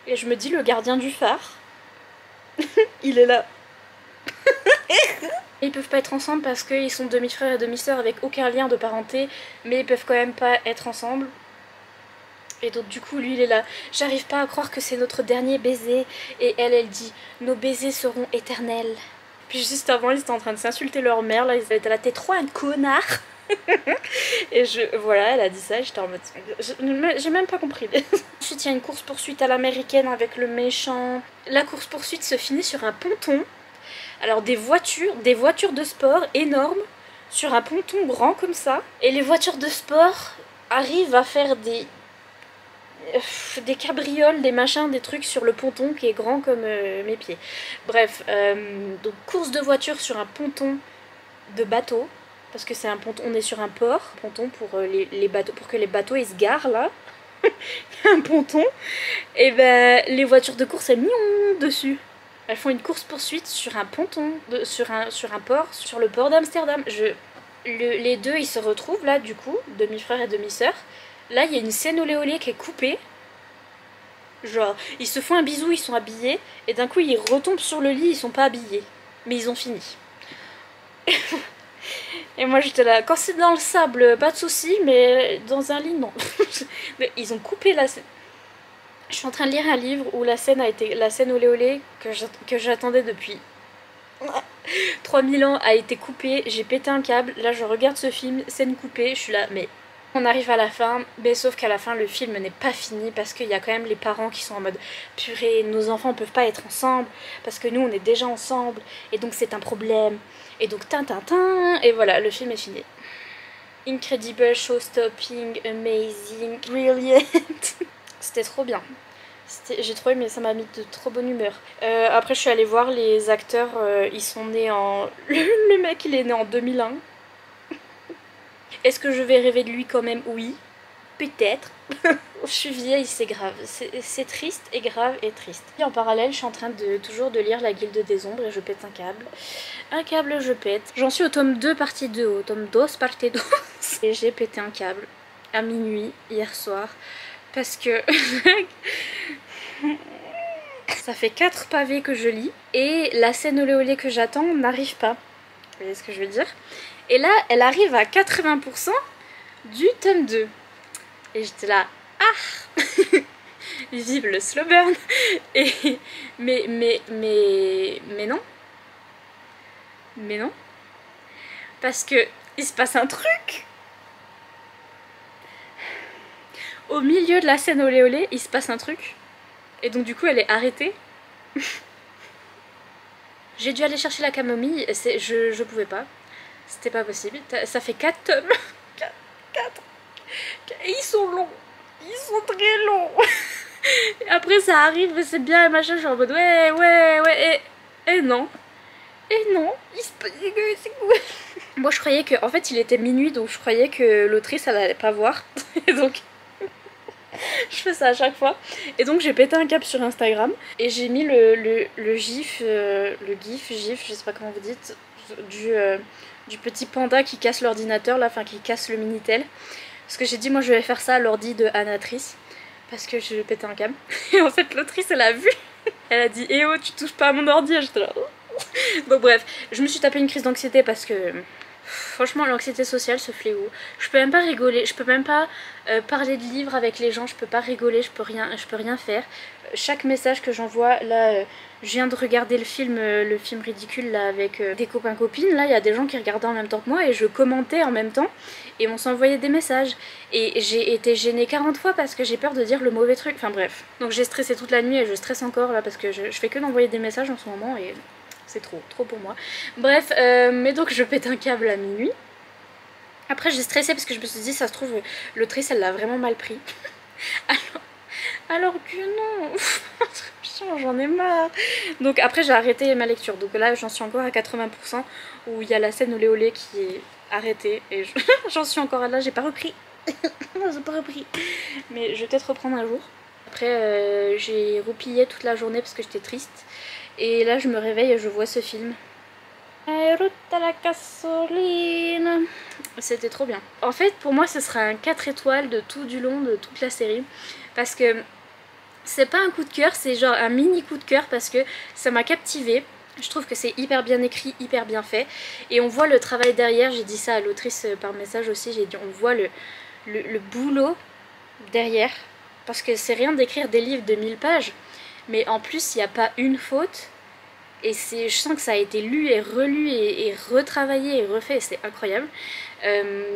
Et je me dis, le gardien du phare, il est là. Ils peuvent pas être ensemble parce qu'ils sont demi-frères et demi-sœurs avec aucun lien de parenté, mais ils peuvent quand même pas être ensemble. Et donc du coup lui il est là, j'arrive pas à croire que c'est notre dernier baiser. Et elle dit, nos baisers seront éternels. Puis juste avant ils étaient en train de s'insulter leur mère, là ils étaient là, t'es trop un connard. Et voilà, elle a dit ça, j'étais en mode, j'ai même pas compris. Ensuite il y a une course poursuite à l'américaine avec le méchant. La course poursuite se finit sur un ponton. Alors des voitures de sport énormes sur un ponton grand comme ça. Et les voitures de sport arrivent à faire des cabrioles, des machins, des trucs sur le ponton qui est grand comme mes pieds. Bref, donc course de voiture sur un ponton de bateau. Parce que c'est un ponton, on est sur un port, ponton pour les bateaux, pour que les bateaux ils se garent là. Un ponton. Et ben les voitures de course elles mignonnes dessus. Elles font une course poursuite sur un ponton, sur un port, sur le port d'Amsterdam. Les deux ils se retrouvent là du coup, demi-frère et demi-sœur. Là il y a une scène olé olé qui est coupée. Genre ils se font un bisou, ils sont habillés. Et d'un coup ils retombent sur le lit, ils sont pas habillés. Mais ils ont fini. Et moi j'étais là, quand c'est dans le sable, pas de soucis, mais dans un lit, non. Ils ont coupé la scène. Je suis en train de lire un livre où la scène olé olé que j'attendais depuis 3000 ans a été coupée. J'ai pété un câble, là je regarde ce film, scène coupée, je suis là, mais on arrive à la fin, mais sauf qu'à la fin le film n'est pas fini parce qu'il y a quand même les parents qui sont en mode purée, nos enfants peuvent pas être ensemble parce que nous on est déjà ensemble et donc c'est un problème. Et donc tintintin, et voilà, le film est fini. Incredible, show-stopping, amazing, brilliant. C'était trop bien. J'ai trop aimé, ça m'a mis de trop bonne humeur. Après je suis allée voir les acteurs, ils sont nés en... Le mec il est né en 2001. Est-ce que je vais rêver de lui quand même? Oui. Peut-être. Je suis vieille, c'est grave. C'est triste et grave et triste. Et en parallèle, je suis en train toujours de lire La Guilde des Ombres et je pète un câble. Un câble, je pète. J'en suis au tome 2 partie 2, au tome 2 partie 2. Et j'ai pété un câble à minuit hier soir. Parce que... ça fait 4 pavés que je lis. Et la scène olé olé que j'attends n'arrive pas. Vous voyez ce que je veux dire? Et là, elle arrive à 80% du tome 2. Et j'étais là, ah. Vive le slow burn. Et mais non. Mais non. Parce que il se passe un truc. Au milieu de la scène olé olé, il se passe un truc. Et donc du coup, elle est arrêtée. J'ai dû aller chercher la camomille. Je pouvais pas. C'était pas possible. Ça fait 4 tomes. 4. Et ils sont longs. Ils sont très longs. Et après ça arrive, c'est bien, machin, je suis en mode ouais. Et non. Et non. C'est cool. Moi je croyais que... En fait il était minuit, donc je croyais que l'autrice elle allait pas voir. Et donc... je fais ça à chaque fois. Et donc j'ai pété un câble sur Instagram. Et j'ai mis le gif, je sais pas comment vous dites, du petit panda qui casse l'ordinateur là, enfin qui casse le Minitel. Parce que j'ai dit moi je vais faire ça à l'ordi de Anatrice. Parce que je vais péter un câble. Et en fait l'autrice elle a vu. Elle a dit eh oh tu touches pas à mon ordi. J'étais là. Donc bref, je me suis tapé une crise d'anxiété parce que Franchement, l'anxiété sociale, ce fléau. Je peux même pas rigoler, je peux même pas parler de livres avec les gens, je peux pas rigoler, je peux rien faire. Chaque message que j'envoie, là, je viens de regarder le film ridicule là avec des copains copines. Là, il y a des gens qui regardaient en même temps que moi et je commentais en même temps et on s'envoyait des messages. Et j'ai été gênée 40 fois parce que j'ai peur de dire le mauvais truc. Enfin bref. Donc j'ai stressé toute la nuit et je stresse encore là parce que je fais que d'envoyer des messages en ce moment et c'est trop pour moi. Bref, mais donc je pète un câble à minuit. Après j'ai stressé parce que je me suis dit ça se trouve l'autrice elle l'a vraiment mal pris. alors que non. J'en ai marre. Donc après j'ai arrêté ma lecture. Donc là j'en suis encore à 80% où il y a la scène olé olé qui est arrêtée et j'en suis encore là, j'ai pas repris. J'ai pas repris. Mais je vais peut-être reprendre un jour. Après j'ai roupillé toute la journée parce que j'étais triste. Et là je me réveille et je vois ce film. Route à la gasoline. C'était trop bien. En fait pour moi ce sera un 4 étoiles de tout du long de toute la série. Parce que c'est pas un coup de cœur, c'est genre un mini coup de cœur parce que ça m'a captivée. Je trouve que c'est hyper bien écrit, hyper bien fait. Et on voit le travail derrière, j'ai dit ça à l'autrice par message aussi, j'ai dit on voit le boulot derrière. Parce que c'est rien d'écrire des livres de 1000 pages. Mais en plus il n'y a pas une faute. Et je sens que ça a été lu et relu et retravaillé et refait, c'est incroyable.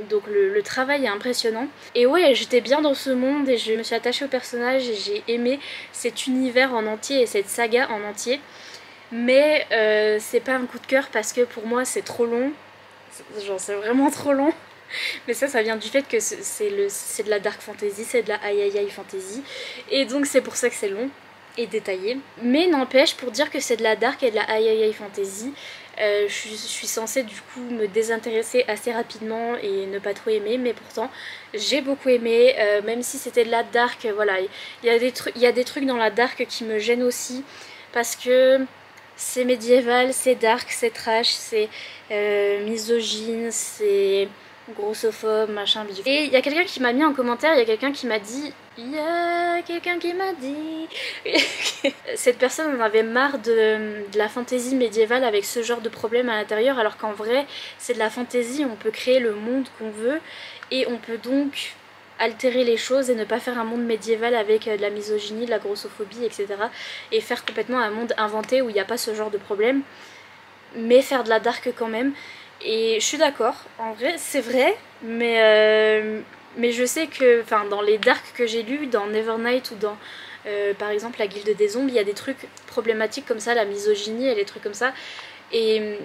Donc le travail est impressionnant. Et ouais, j'étais bien dans ce monde et je me suis attachée au personnage et j'ai aimé cet univers en entier et cette saga en entier. Mais c'est pas un coup de cœur parce que pour moi c'est trop long. Genre c'est vraiment trop long. Mais ça vient du fait que c'est de la dark fantasy, c'est de la aïe fantasy. Et donc c'est pour ça que c'est long et détaillé. Mais n'empêche, pour dire que c'est de la dark et de la aïe fantasy, je suis censée du coup me désintéresser assez rapidement et ne pas trop aimer, mais pourtant j'ai beaucoup aimé, même si c'était de la dark, voilà, il y a des trucs dans la dark qui me gênent aussi, parce que c'est médiéval, c'est dark, c'est trash, c'est misogyne, c'est grossophobe, machin, bidule. Et il y a quelqu'un qui m'a mis en commentaire, il y a quelqu'un qui m'a dit cette personne en avait marre de la fantaisie médiévale avec ce genre de problème à l'intérieur, alors qu'en vrai c'est de la fantaisie, on peut créer le monde qu'on veut et on peut donc altérer les choses et ne pas faire un monde médiéval avec de la misogynie, de la grossophobie, etc. et faire complètement un monde inventé où il n'y a pas ce genre de problème, mais faire de la dark quand même. Et je suis d'accord, en vrai c'est vrai, mais je sais que dans les darks que j'ai lus, dans Nevernight ou dans par exemple la Guilde des Ombres, il y a des trucs problématiques comme ça, la misogynie et les trucs comme ça. Et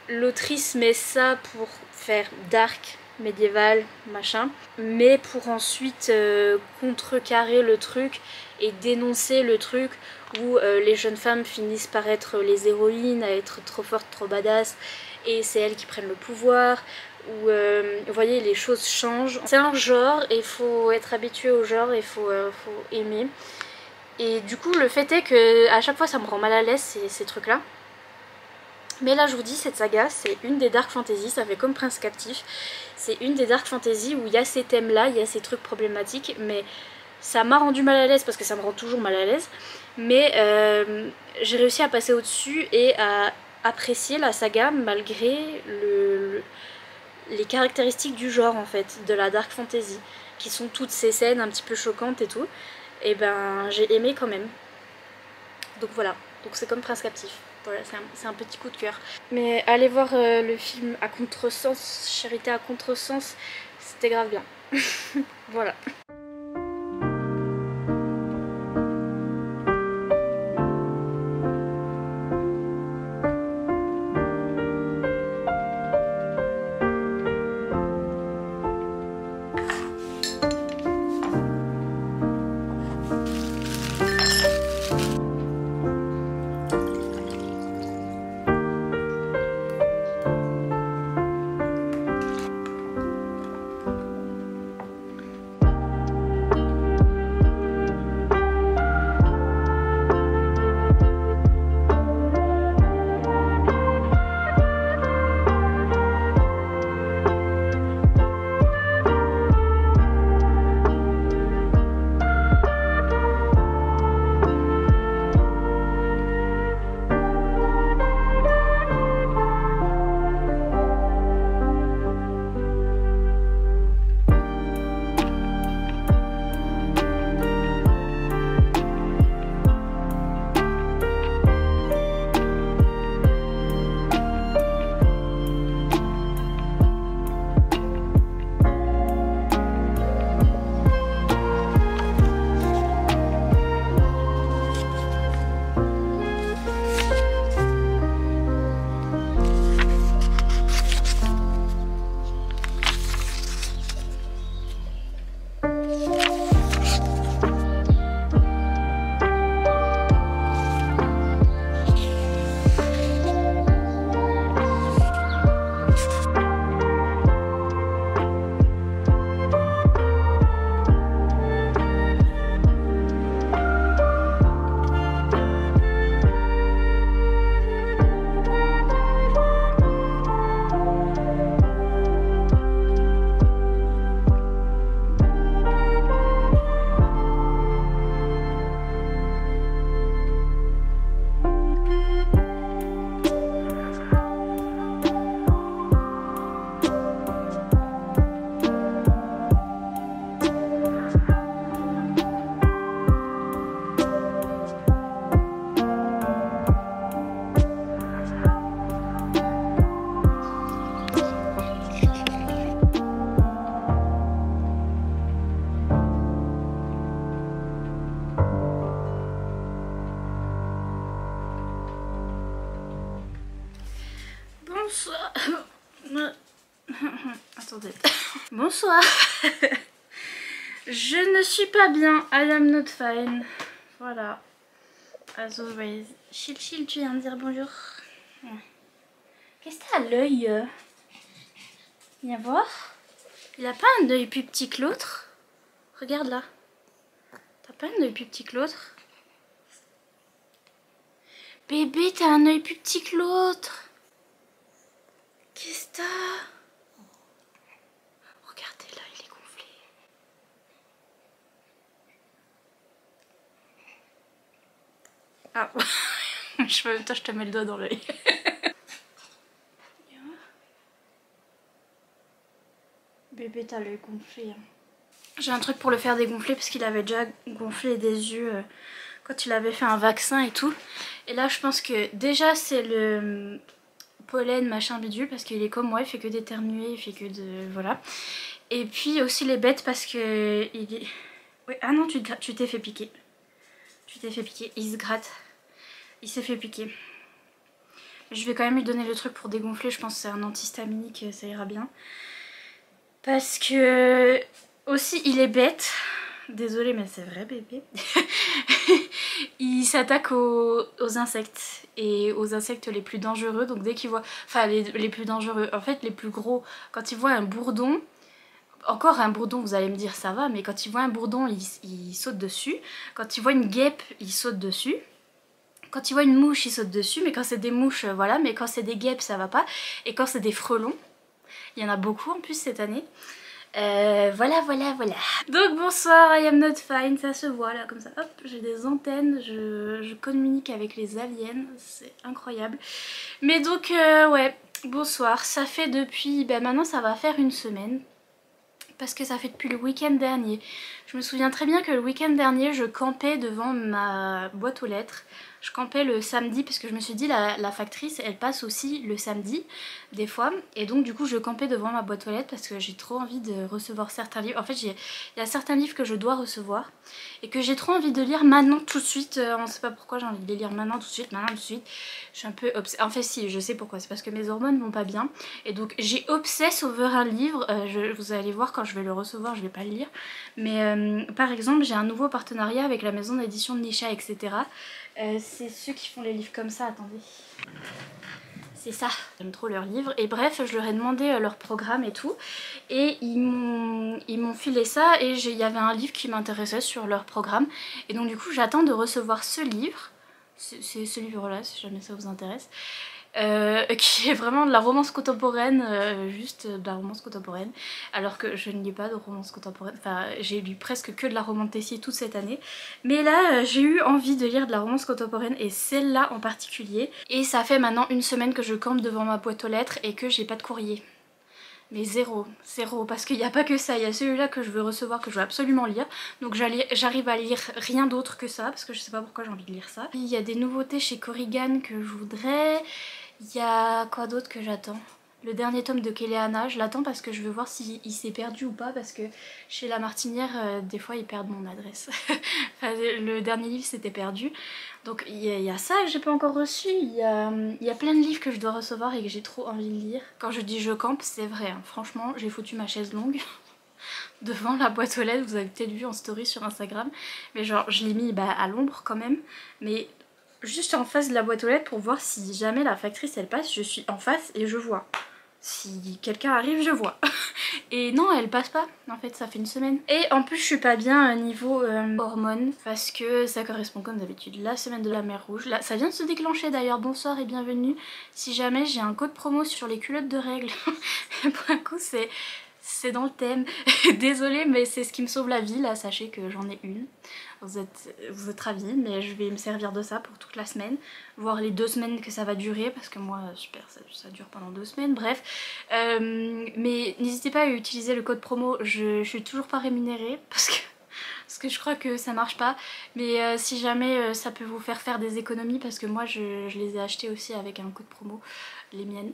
l'autrice met ça pour faire dark, médiéval, machin, mais pour ensuite contrecarrer le truc et dénoncer le truc où les jeunes femmes finissent par être les héroïnes, à être trop fortes, trop badass, et c'est elles qui prennent le pouvoir, où vous voyez les choses changent. C'est un genre et il faut être habitué au genre et il faut aimer. Et du coup le fait est que à chaque fois ça me rend mal à l'aise ces trucs là. Mais là je vous dis, cette saga c'est une des dark fantasy, ça fait comme Prince Captif. C'est une des dark fantasy où il y a ces thèmes là, il y a ces trucs problématiques, mais ça m'a rendu mal à l'aise parce que ça me rend toujours mal à l'aise. Mais j'ai réussi à passer au dessus et à apprécier la saga malgré les caractéristiques du genre en fait, de la dark fantasy, qui sont toutes ces scènes un petit peu choquantes et tout. Et ben j'ai aimé quand même. Donc voilà, donc c'est comme Prince Captif. Voilà, c'est un petit coup de cœur. Mais allez voir le film à contresens, Charité à contresens, c'était grave bien. Voilà. Bonsoir. Attendez. Bonsoir. Je ne suis pas bien. I am not fine. Voilà. As always. Chill, chill, tu viens de dire bonjour. Qu'est-ce que t'as à l'œil? Viens voir. Il a pas un œil plus petit que l'autre? Regarde là. T'as pas un œil plus petit que l'autre? Bébé, t'as un œil plus petit que l'autre. Qu'est-ce que t'as? Regardez là, il est gonflé. Ah, je te mets le doigt dans l'œil. Bébé, t'as l'œil gonflé. J'ai un truc pour le faire dégonfler parce qu'il avait déjà gonflé des yeux quand il avait fait un vaccin et tout. Et là, je pense que déjà, c'est le pollen machin bidule parce qu'il est comme moi, il fait que d'éternuer, il fait que de... voilà. Et puis aussi les bêtes parce que... il est... ouais, ah non, tu t'es fait piquer. Tu t'es fait piquer, il se gratte. Il s'est fait piquer. Je vais quand même lui donner le truc pour dégonfler, je pense que c'est un antihistaminique, ça ira bien. Parce que aussi il est bête, désolée mais c'est vrai bébé, il s'attaque aux insectes et aux insectes les plus dangereux, donc dès qu'il voit, enfin les plus dangereux, en fait les plus gros, quand il voit un bourdon, encore un bourdon vous allez me dire ça va, mais quand il voit un bourdon il saute dessus, quand il voit une guêpe il saute dessus. Quand il voit une mouche il saute dessus, mais quand c'est des mouches voilà, mais quand c'est des guêpes ça va pas, et quand c'est des frelons, il y en a beaucoup en plus cette année. Voilà. Donc bonsoir, I am not fine, ça se voit là comme ça. Hop, j'ai des antennes, je communique avec les aliens, c'est incroyable. Mais donc ouais, bonsoir, ça fait depuis, ben maintenant ça va faire une semaine. Parce que ça fait depuis le week-end dernier. Je me souviens très bien que le week-end dernier, je campais devant ma boîte aux lettres. Je campais le samedi parce que je me suis dit la factrice elle passe aussi le samedi des fois, et donc du coup je campais devant ma boîte aux lettres parce que j'ai trop envie de recevoir certains livres. En fait il y a certains livres que je dois recevoir et que j'ai trop envie de lire maintenant tout de suite. On sait pas pourquoi j'ai envie de les lire maintenant tout de suite, je suis un peu obsesse. En fait si, je sais pourquoi, c'est parce que mes hormones vont pas bien et donc j'ai obsesse over un livre. Vous allez voir quand je vais le recevoir, je vais pas le lire, mais par exemple j'ai un nouveau partenariat avec la maison d'édition de Nisha, etc. C'est ceux qui font les livres comme ça, attendez. C'est ça, j'aime trop leurs livres. Et bref, je leur ai demandé leur programme et tout. Et ils m'ont filé ça et il y avait un livre qui m'intéressait sur leur programme. Et donc du coup, j'attends de recevoir ce livre. C'est ce livre-là, si jamais ça vous intéresse. Qui est vraiment de la romance contemporaine, juste de la romance contemporaine, alors que je ne lis pas de romance contemporaine, enfin j'ai lu presque que de la romance Tessier toute cette année, mais là j'ai eu envie de lire de la romance contemporaine et celle-là en particulier, et ça fait maintenant une semaine que je campe devant ma boîte aux lettres et que j'ai pas de courrier. Mais zéro, parce qu'il n'y a pas que ça, il y a celui-là que je veux recevoir, que je veux absolument lire, donc j'arrive à lire rien d'autre que ça, parce que je sais pas pourquoi j'ai envie de lire ça. Il y a des nouveautés chez Corrigan que je voudrais, il y a quoi d'autre que j'attends? Le dernier tome de Kéléana, je l'attends parce que je veux voir s'il s'est perdu ou pas, parce que chez La Martinière, des fois ils perdent mon adresse. Enfin, le dernier livre s'était perdu. Donc il y a ça que j'ai pas encore reçu, il y a plein de livres que je dois recevoir et que j'ai trop envie de lire. Quand je dis je campe, c'est vrai, hein. Franchement j'ai foutu ma chaise longue devant la boîte aux lettres, vous avez peut-être vu en story sur Instagram, mais genre je l'ai mis à l'ombre quand même, mais juste en face de la boîte aux lettres pour voir si jamais la factrice elle passe, je suis en face et je vois. Si quelqu'un arrive, je vois. Et non, elle passe pas, en fait, ça fait une semaine. Et en plus, je suis pas bien niveau hormones, parce que ça correspond comme d'habitude, la semaine de la mer rouge. Là, ça vient de se déclencher d'ailleurs, bonsoir et bienvenue. Si jamais j'ai un code promo sur les culottes de règles, pour un coup, c'est dans le thème. Désolée, mais c'est ce qui me sauve la vie, là, sachez que j'en ai une. Vous êtes ravis, mais je vais me servir de ça pour toute la semaine, voire les 2 semaines que ça va durer, parce que moi, super, ça dure pendant 2 semaines, bref. Mais n'hésitez pas à utiliser le code promo, je suis toujours pas rémunérée, parce que je crois que ça marche pas, mais si jamais ça peut vous faire des économies, parce que moi je les ai achetées aussi avec un code promo, les miennes.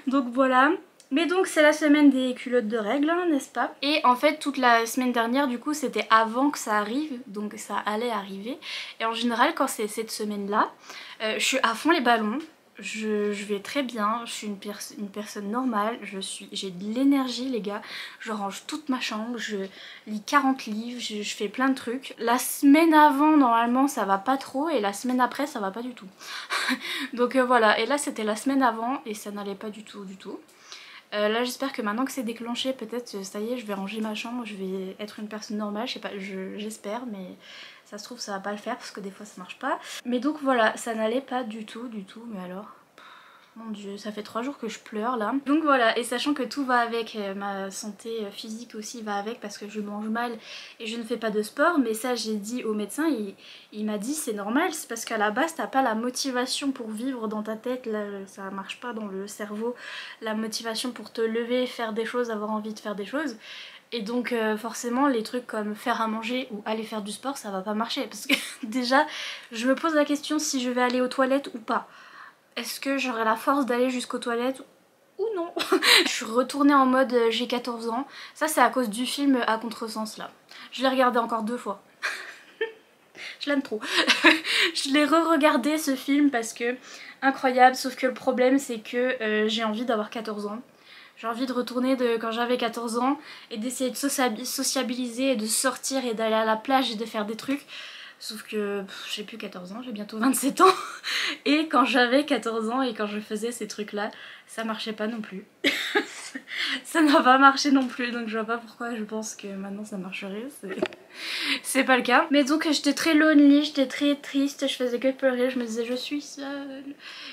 Donc voilà. Mais donc c'est la semaine des culottes de règles, hein, n'est-ce pas? Et en fait toute la semaine dernière du coup c'était avant que ça arrive, donc ça allait arriver. Et en général quand c'est cette semaine là, je suis à fond les ballons, je vais très bien, je suis une personne normale, j'ai de l'énergie les gars, je range toute ma chambre, je lis 40 livres, je fais plein de trucs. La semaine avant normalement ça va pas trop et la semaine après ça va pas du tout. Donc voilà, et là c'était la semaine avant et ça n'allait pas du tout du tout. Là j'espère que maintenant que c'est déclenché, peut-être ça y est, je vais ranger ma chambre, je vais être une personne normale, je sais pas, j'espère, mais ça se trouve ça va pas le faire parce que des fois ça marche pas. Mais donc voilà, ça n'allait pas du tout, mais alors... Mon dieu, ça fait 3 jours que je pleure là. Donc voilà, et sachant que tout va avec, ma santé physique aussi va avec parce que je mange mal et je ne fais pas de sport. Mais ça j'ai dit au médecin, il m'a dit c'est normal, c'est parce qu'à la base t'as pas la motivation pour vivre dans ta tête, là ça marche pas dans le cerveau, la motivation pour te lever, faire des choses, avoir envie de faire des choses. Et donc forcément les trucs comme faire à manger ou aller faire du sport ça va pas marcher. Parce que déjà je me pose la question si je vais aller aux toilettes ou pas. Est-ce que j'aurai la force d'aller jusqu'aux toilettes ou non? Je suis retournée en mode j'ai 14 ans. Ça c'est à cause du film À Contresens là. Je l'ai regardé encore 2 fois. Je l'aime trop. Je l'ai re-regardé ce film parce que incroyable, sauf que le problème c'est que j'ai envie d'avoir 14 ans. J'ai envie de retourner de quand j'avais 14 ans et d'essayer de sociabiliser et de sortir et d'aller à la plage et de faire des trucs. Sauf que j'ai plus 14 ans, j'ai bientôt 27 ans. Et quand j'avais 14 ans et quand je faisais ces trucs là, ça marchait pas non plus. Ça n'a pas marché non plus, donc je vois pas pourquoi je pense que maintenant ça marcherait. C'est pas le cas. Mais donc j'étais très lonely, j'étais très triste, je faisais que pleurer, je me disais je suis seule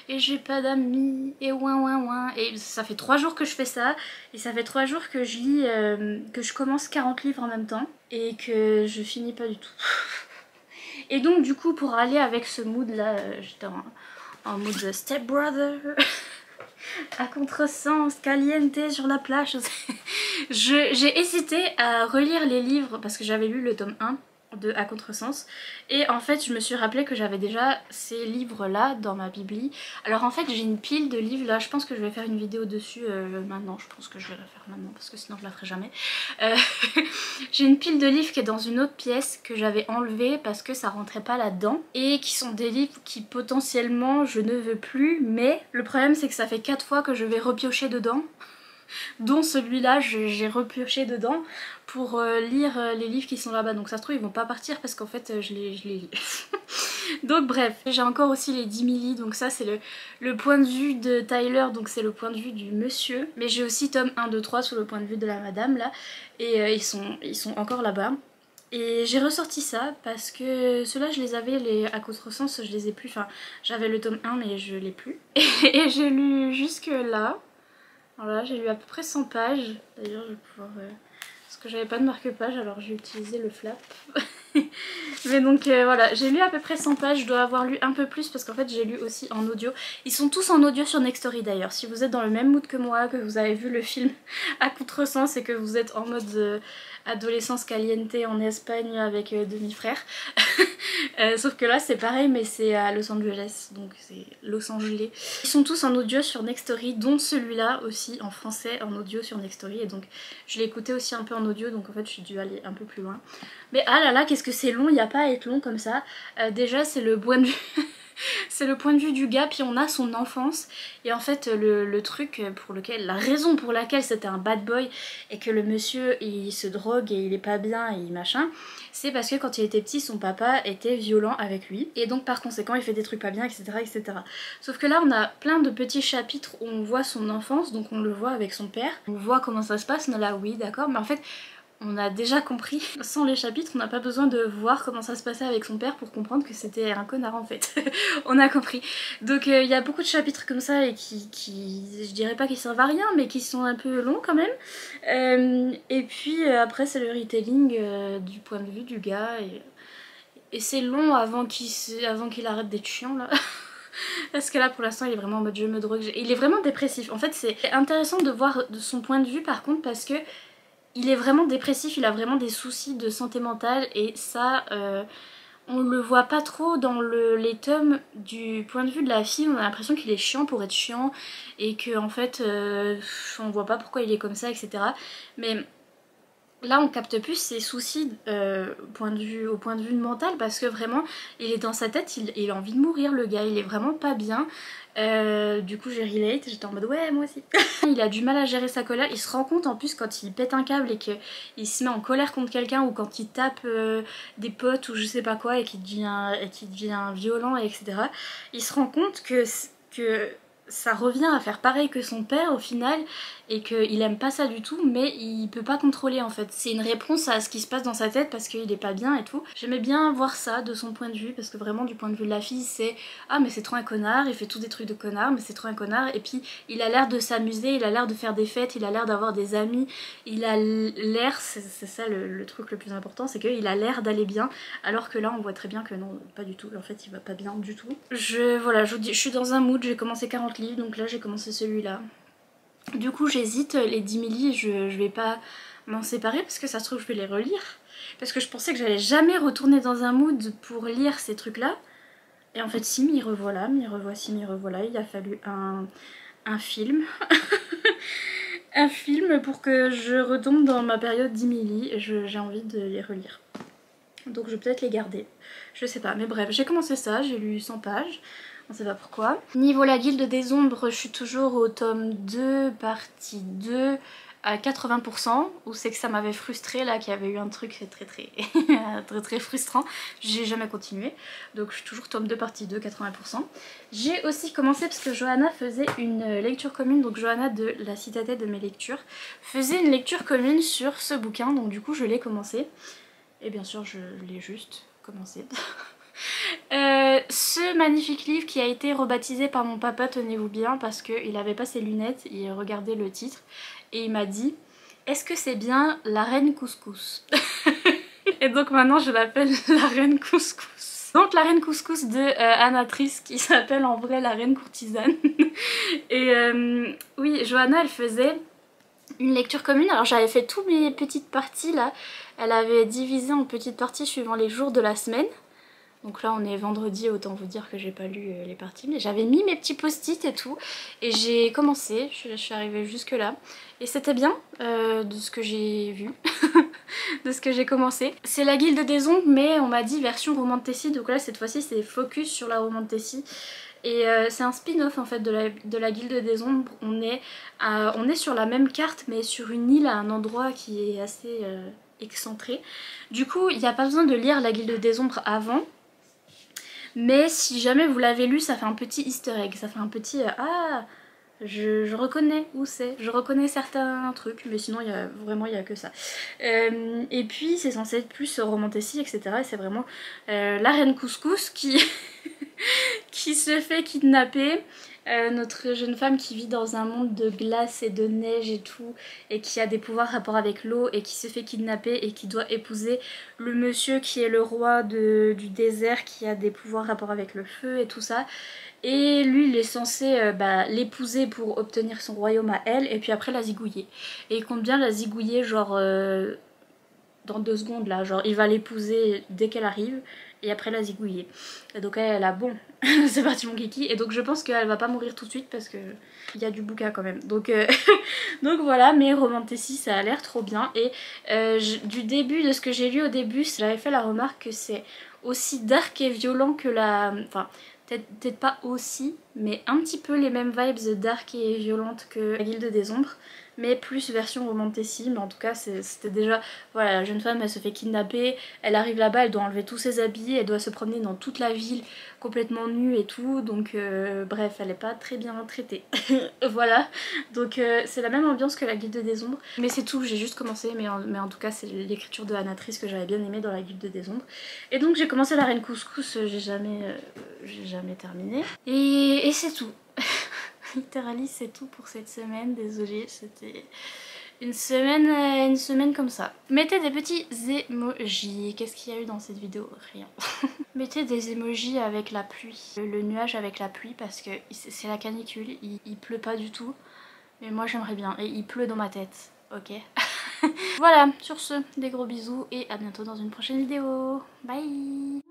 et j'ai pas d'amis et ouin ouin ouin. Et ça fait 3 jours que je fais ça et ça fait 3 jours que je lis, que je commence 40 livres en même temps et que je finis pas du tout. Et donc du coup pour aller avec ce mood là, j'étais en mode step brother, à contresens, caliente sur la plage. J'ai hésité à relire les livres parce que j'avais lu le tome 1 de À Contresens et en fait je me suis rappelé que j'avais déjà ces livres là dans ma bibli. Alors en fait j'ai une pile de livres là, je pense que je vais faire une vidéo dessus maintenant, je pense que je vais la faire maintenant parce que sinon je la ferai jamais. J'ai une pile de livres qui est dans une autre pièce que j'avais enlevée parce que ça rentrait pas là-dedans et qui sont des livres qui potentiellement je ne veux plus, mais le problème c'est que ça fait 4 fois que je vais repiocher dedans, dont celui-là j'ai repioché dedans pour lire les livres qui sont là-bas. Donc ça se trouve ils vont pas partir parce qu'en fait je les lis. Donc bref, j'ai encore aussi les 10 milli, donc ça c'est le point de vue de Tyler, donc c'est le point de vue du monsieur. Mais j'ai aussi tome 1, 2, 3 sur le point de vue de la madame là, et ils sont encore là-bas. Et j'ai ressorti ça parce que ceux-là je les avais, les À Contresens je les ai plus, enfin j'avais le tome 1 mais je l'ai plus. Et j'ai lu jusque là. Voilà, j'ai lu à peu près 100 pages. D'ailleurs, je vais pouvoir... parce que j'avais pas de marque-page, alors j'ai utilisé le flap. Mais donc voilà, j'ai lu à peu près 100 pages. Je dois avoir lu un peu plus parce qu'en fait j'ai lu aussi en audio. Ils sont tous en audio sur Nextory d'ailleurs. Si vous êtes dans le même mood que moi, que vous avez vu le film À Contresens et que vous êtes en mode adolescence caliente en Espagne avec demi-frère. Sauf que là c'est pareil mais c'est à Los Angeles, donc c'est Los Angeles. Ils sont tous en audio sur Nextory, dont celui-là aussi en français en audio sur Nextory, et donc je l'ai écouté aussi un peu en audio, donc en fait j'ai dû aller un peu plus loin. Mais ah là là, qu'est-ce que c'est long, il n'y a pas à être long comme ça. Déjà c'est le point de vue... C'est le point de vue du gars, puis on a son enfance. Et en fait le truc pour lequel, la raison pour laquelle c'était un bad boy et que le monsieur il se drogue et il est pas bien et machin, c'est parce que quand il était petit son papa était violent avec lui et donc par conséquent il fait des trucs pas bien, etc., etc. Sauf que là on a plein de petits chapitres où on voit son enfance, donc on le voit avec son père, on voit comment ça se passe, on est là oui d'accord, mais en fait on a déjà compris, sans les chapitres, on n'a pas besoin de voir comment ça se passait avec son père pour comprendre que c'était un connard en fait. On a compris. Donc il y a beaucoup de chapitres comme ça et qui je dirais pas qu'ils servent à rien, mais qui sont un peu longs quand même. Et puis après c'est le retelling du point de vue du gars et c'est long avant qu'il arrête d'être chiant là. Parce que là pour l'instant il est vraiment en mode je me drogue, il est vraiment dépressif. En fait c'est intéressant de voir de son point de vue par contre parce que il est vraiment dépressif, il a vraiment des soucis de santé mentale et ça, on le voit pas trop dans les tomes du point de vue de la fille. On a l'impression qu'il est chiant pour être chiant et que en fait, on voit pas pourquoi il est comme ça, etc. Mais là on capte plus ses soucis au point de vue mental, parce que vraiment il est dans sa tête, il a envie de mourir le gars, il est vraiment pas bien. Du coup j'ai relate, j'étais en mode ouais moi aussi. Il a du mal à gérer sa colère, il se rend compte en plus quand il pète un câble et qu'il se met en colère contre quelqu'un, ou quand il tape des potes ou je sais pas quoi et qu'il devient violent, etc. Il se rend compte que ça revient à faire pareil que son père au final, et qu'il aime pas ça du tout, mais il peut pas contrôler en fait. C'est une réponse à ce qui se passe dans sa tête parce qu'il est pas bien et tout. J'aimais bien voir ça de son point de vue, parce que vraiment du point de vue de la fille c'est ah mais c'est trop un connard, il fait tous des trucs de connard, mais c'est trop un connard, et puis il a l'air de s'amuser, il a l'air de faire des fêtes, il a l'air d'avoir des amis, il a l'air, c'est ça le truc le plus important, c'est qu'il a l'air d'aller bien, alors que là on voit très bien que non, pas du tout, en fait il va pas bien du tout. Voilà, je vous dis, je suis dans un mood, j'ai commencé 40 livres, donc là j'ai commencé celui-là. Du coup j'hésite, les 10 milli, je vais pas m'en séparer parce que ça se trouve je vais les relire. Parce que je pensais que j'allais jamais retourner dans un mood pour lire ces trucs là. Et en fait si, m'y revoilà, m'y revoici, m'y revoilà. Il a fallu un film. Un film pour que je retombe dans ma période 10 milli. J'ai envie de les relire. Donc je vais peut-être les garder. Je sais pas, mais bref, j'ai commencé ça, j'ai lu 100 pages. On sait pas pourquoi. Niveau la guilde des ombres, je suis toujours au tome 2, partie 2, à 80%, où c'est que ça m'avait frustré là, qu'il y avait eu un truc très frustrant. J'ai jamais continué, donc je suis toujours tome 2, partie 2, 80%. J'ai aussi commencé parce que Johanna faisait une lecture commune, donc Johanna de la citadelle de mes lectures faisait une lecture commune sur ce bouquin, donc du coup je l'ai commencé. Et bien sûr je l'ai juste commencé. Ce magnifique livre qui a été rebaptisé par mon papa, tenez-vous bien, parce qu'il avait pas ses lunettes, il regardait le titre et il m'a dit est-ce que c'est bien la reine couscous? Et donc maintenant je l'appelle la reine couscous. Donc la reine couscous de Anatrice, qui s'appelle en vrai la reine courtisane. Et oui, Johanna elle faisait une lecture commune, alors j'avais fait toutes mes petites parties là, elle avait divisé en petites parties suivant les jours de la semaine. Donc là on est vendredi, autant vous dire que j'ai pas lu les parties, mais j'avais mis mes petits post-it et tout, et j'ai commencé, je suis arrivée jusque là, et c'était bien de ce que j'ai vu, de ce que j'ai commencé. C'est la guilde des ombres, mais on m'a dit version romantasy, donc là cette fois-ci c'est focus sur la romantasy. Et c'est un spin-off en fait de la guilde des ombres. On est sur la même carte mais sur une île à un endroit qui est assez excentré. Du coup il n'y a pas besoin de lire la guilde des ombres avant. Mais si jamais vous l'avez lu, ça fait un petit easter egg, ça fait un petit ah, je reconnais où c'est, je reconnais certains trucs, mais sinon il y a que ça. Et puis c'est censé être plus romantasy, etc. Et c'est vraiment la reine couscous qui, qui se fait kidnapper. Notre jeune femme qui vit dans un monde de glace et de neige et tout, et qui a des pouvoirs rapport avec l'eau, et qui se fait kidnapper et qui doit épouser le monsieur qui est le roi du désert, qui a des pouvoirs rapport avec le feu et tout ça. Et lui il est censé l'épouser pour obtenir son royaume à elle, et puis après la zigouiller. Et il compte bien la zigouiller genre dans 2 secondes là, genre il va l'épouser dès qu'elle arrive et après la zigouiller. Et donc elle a bon, c'est parti mon kiki, et donc je pense qu'elle va pas mourir tout de suite parce que il y a du bouquin quand même. Donc, donc voilà, mais romantasy ça a l'air trop bien. Et du début, de ce que j'ai lu au début, j'avais fait la remarque que c'est aussi dark et violent que la... Enfin, peut-être pas aussi, mais un petit peu les mêmes vibes dark et violentes que la guilde des ombres, mais plus version romantasy. Mais en tout cas c'était déjà, voilà, la jeune femme elle se fait kidnapper, elle arrive là-bas, elle doit enlever tous ses habits, elle doit se promener dans toute la ville complètement nue et tout, donc bref, elle est pas très bien traitée. Voilà, donc c'est la même ambiance que la guilde des ombres, mais c'est tout, j'ai juste commencé, mais en tout cas c'est l'écriture de Anatrice que j'avais bien aimé dans la guilde des ombres. Et donc j'ai commencé la reine couscous, j'ai jamais terminé, et c'est tout. Littéralement c'est tout pour cette semaine, désolée, c'était une semaine comme ça. Mettez des petits emojis. Qu'est-ce qu'il y a eu dans cette vidéo? Rien. Mettez des emojis avec la pluie, le nuage avec la pluie, parce que c'est la canicule, il pleut pas du tout, mais moi j'aimerais bien, et il pleut dans ma tête, ok? Voilà, sur ce, des gros bisous et à bientôt dans une prochaine vidéo. Bye.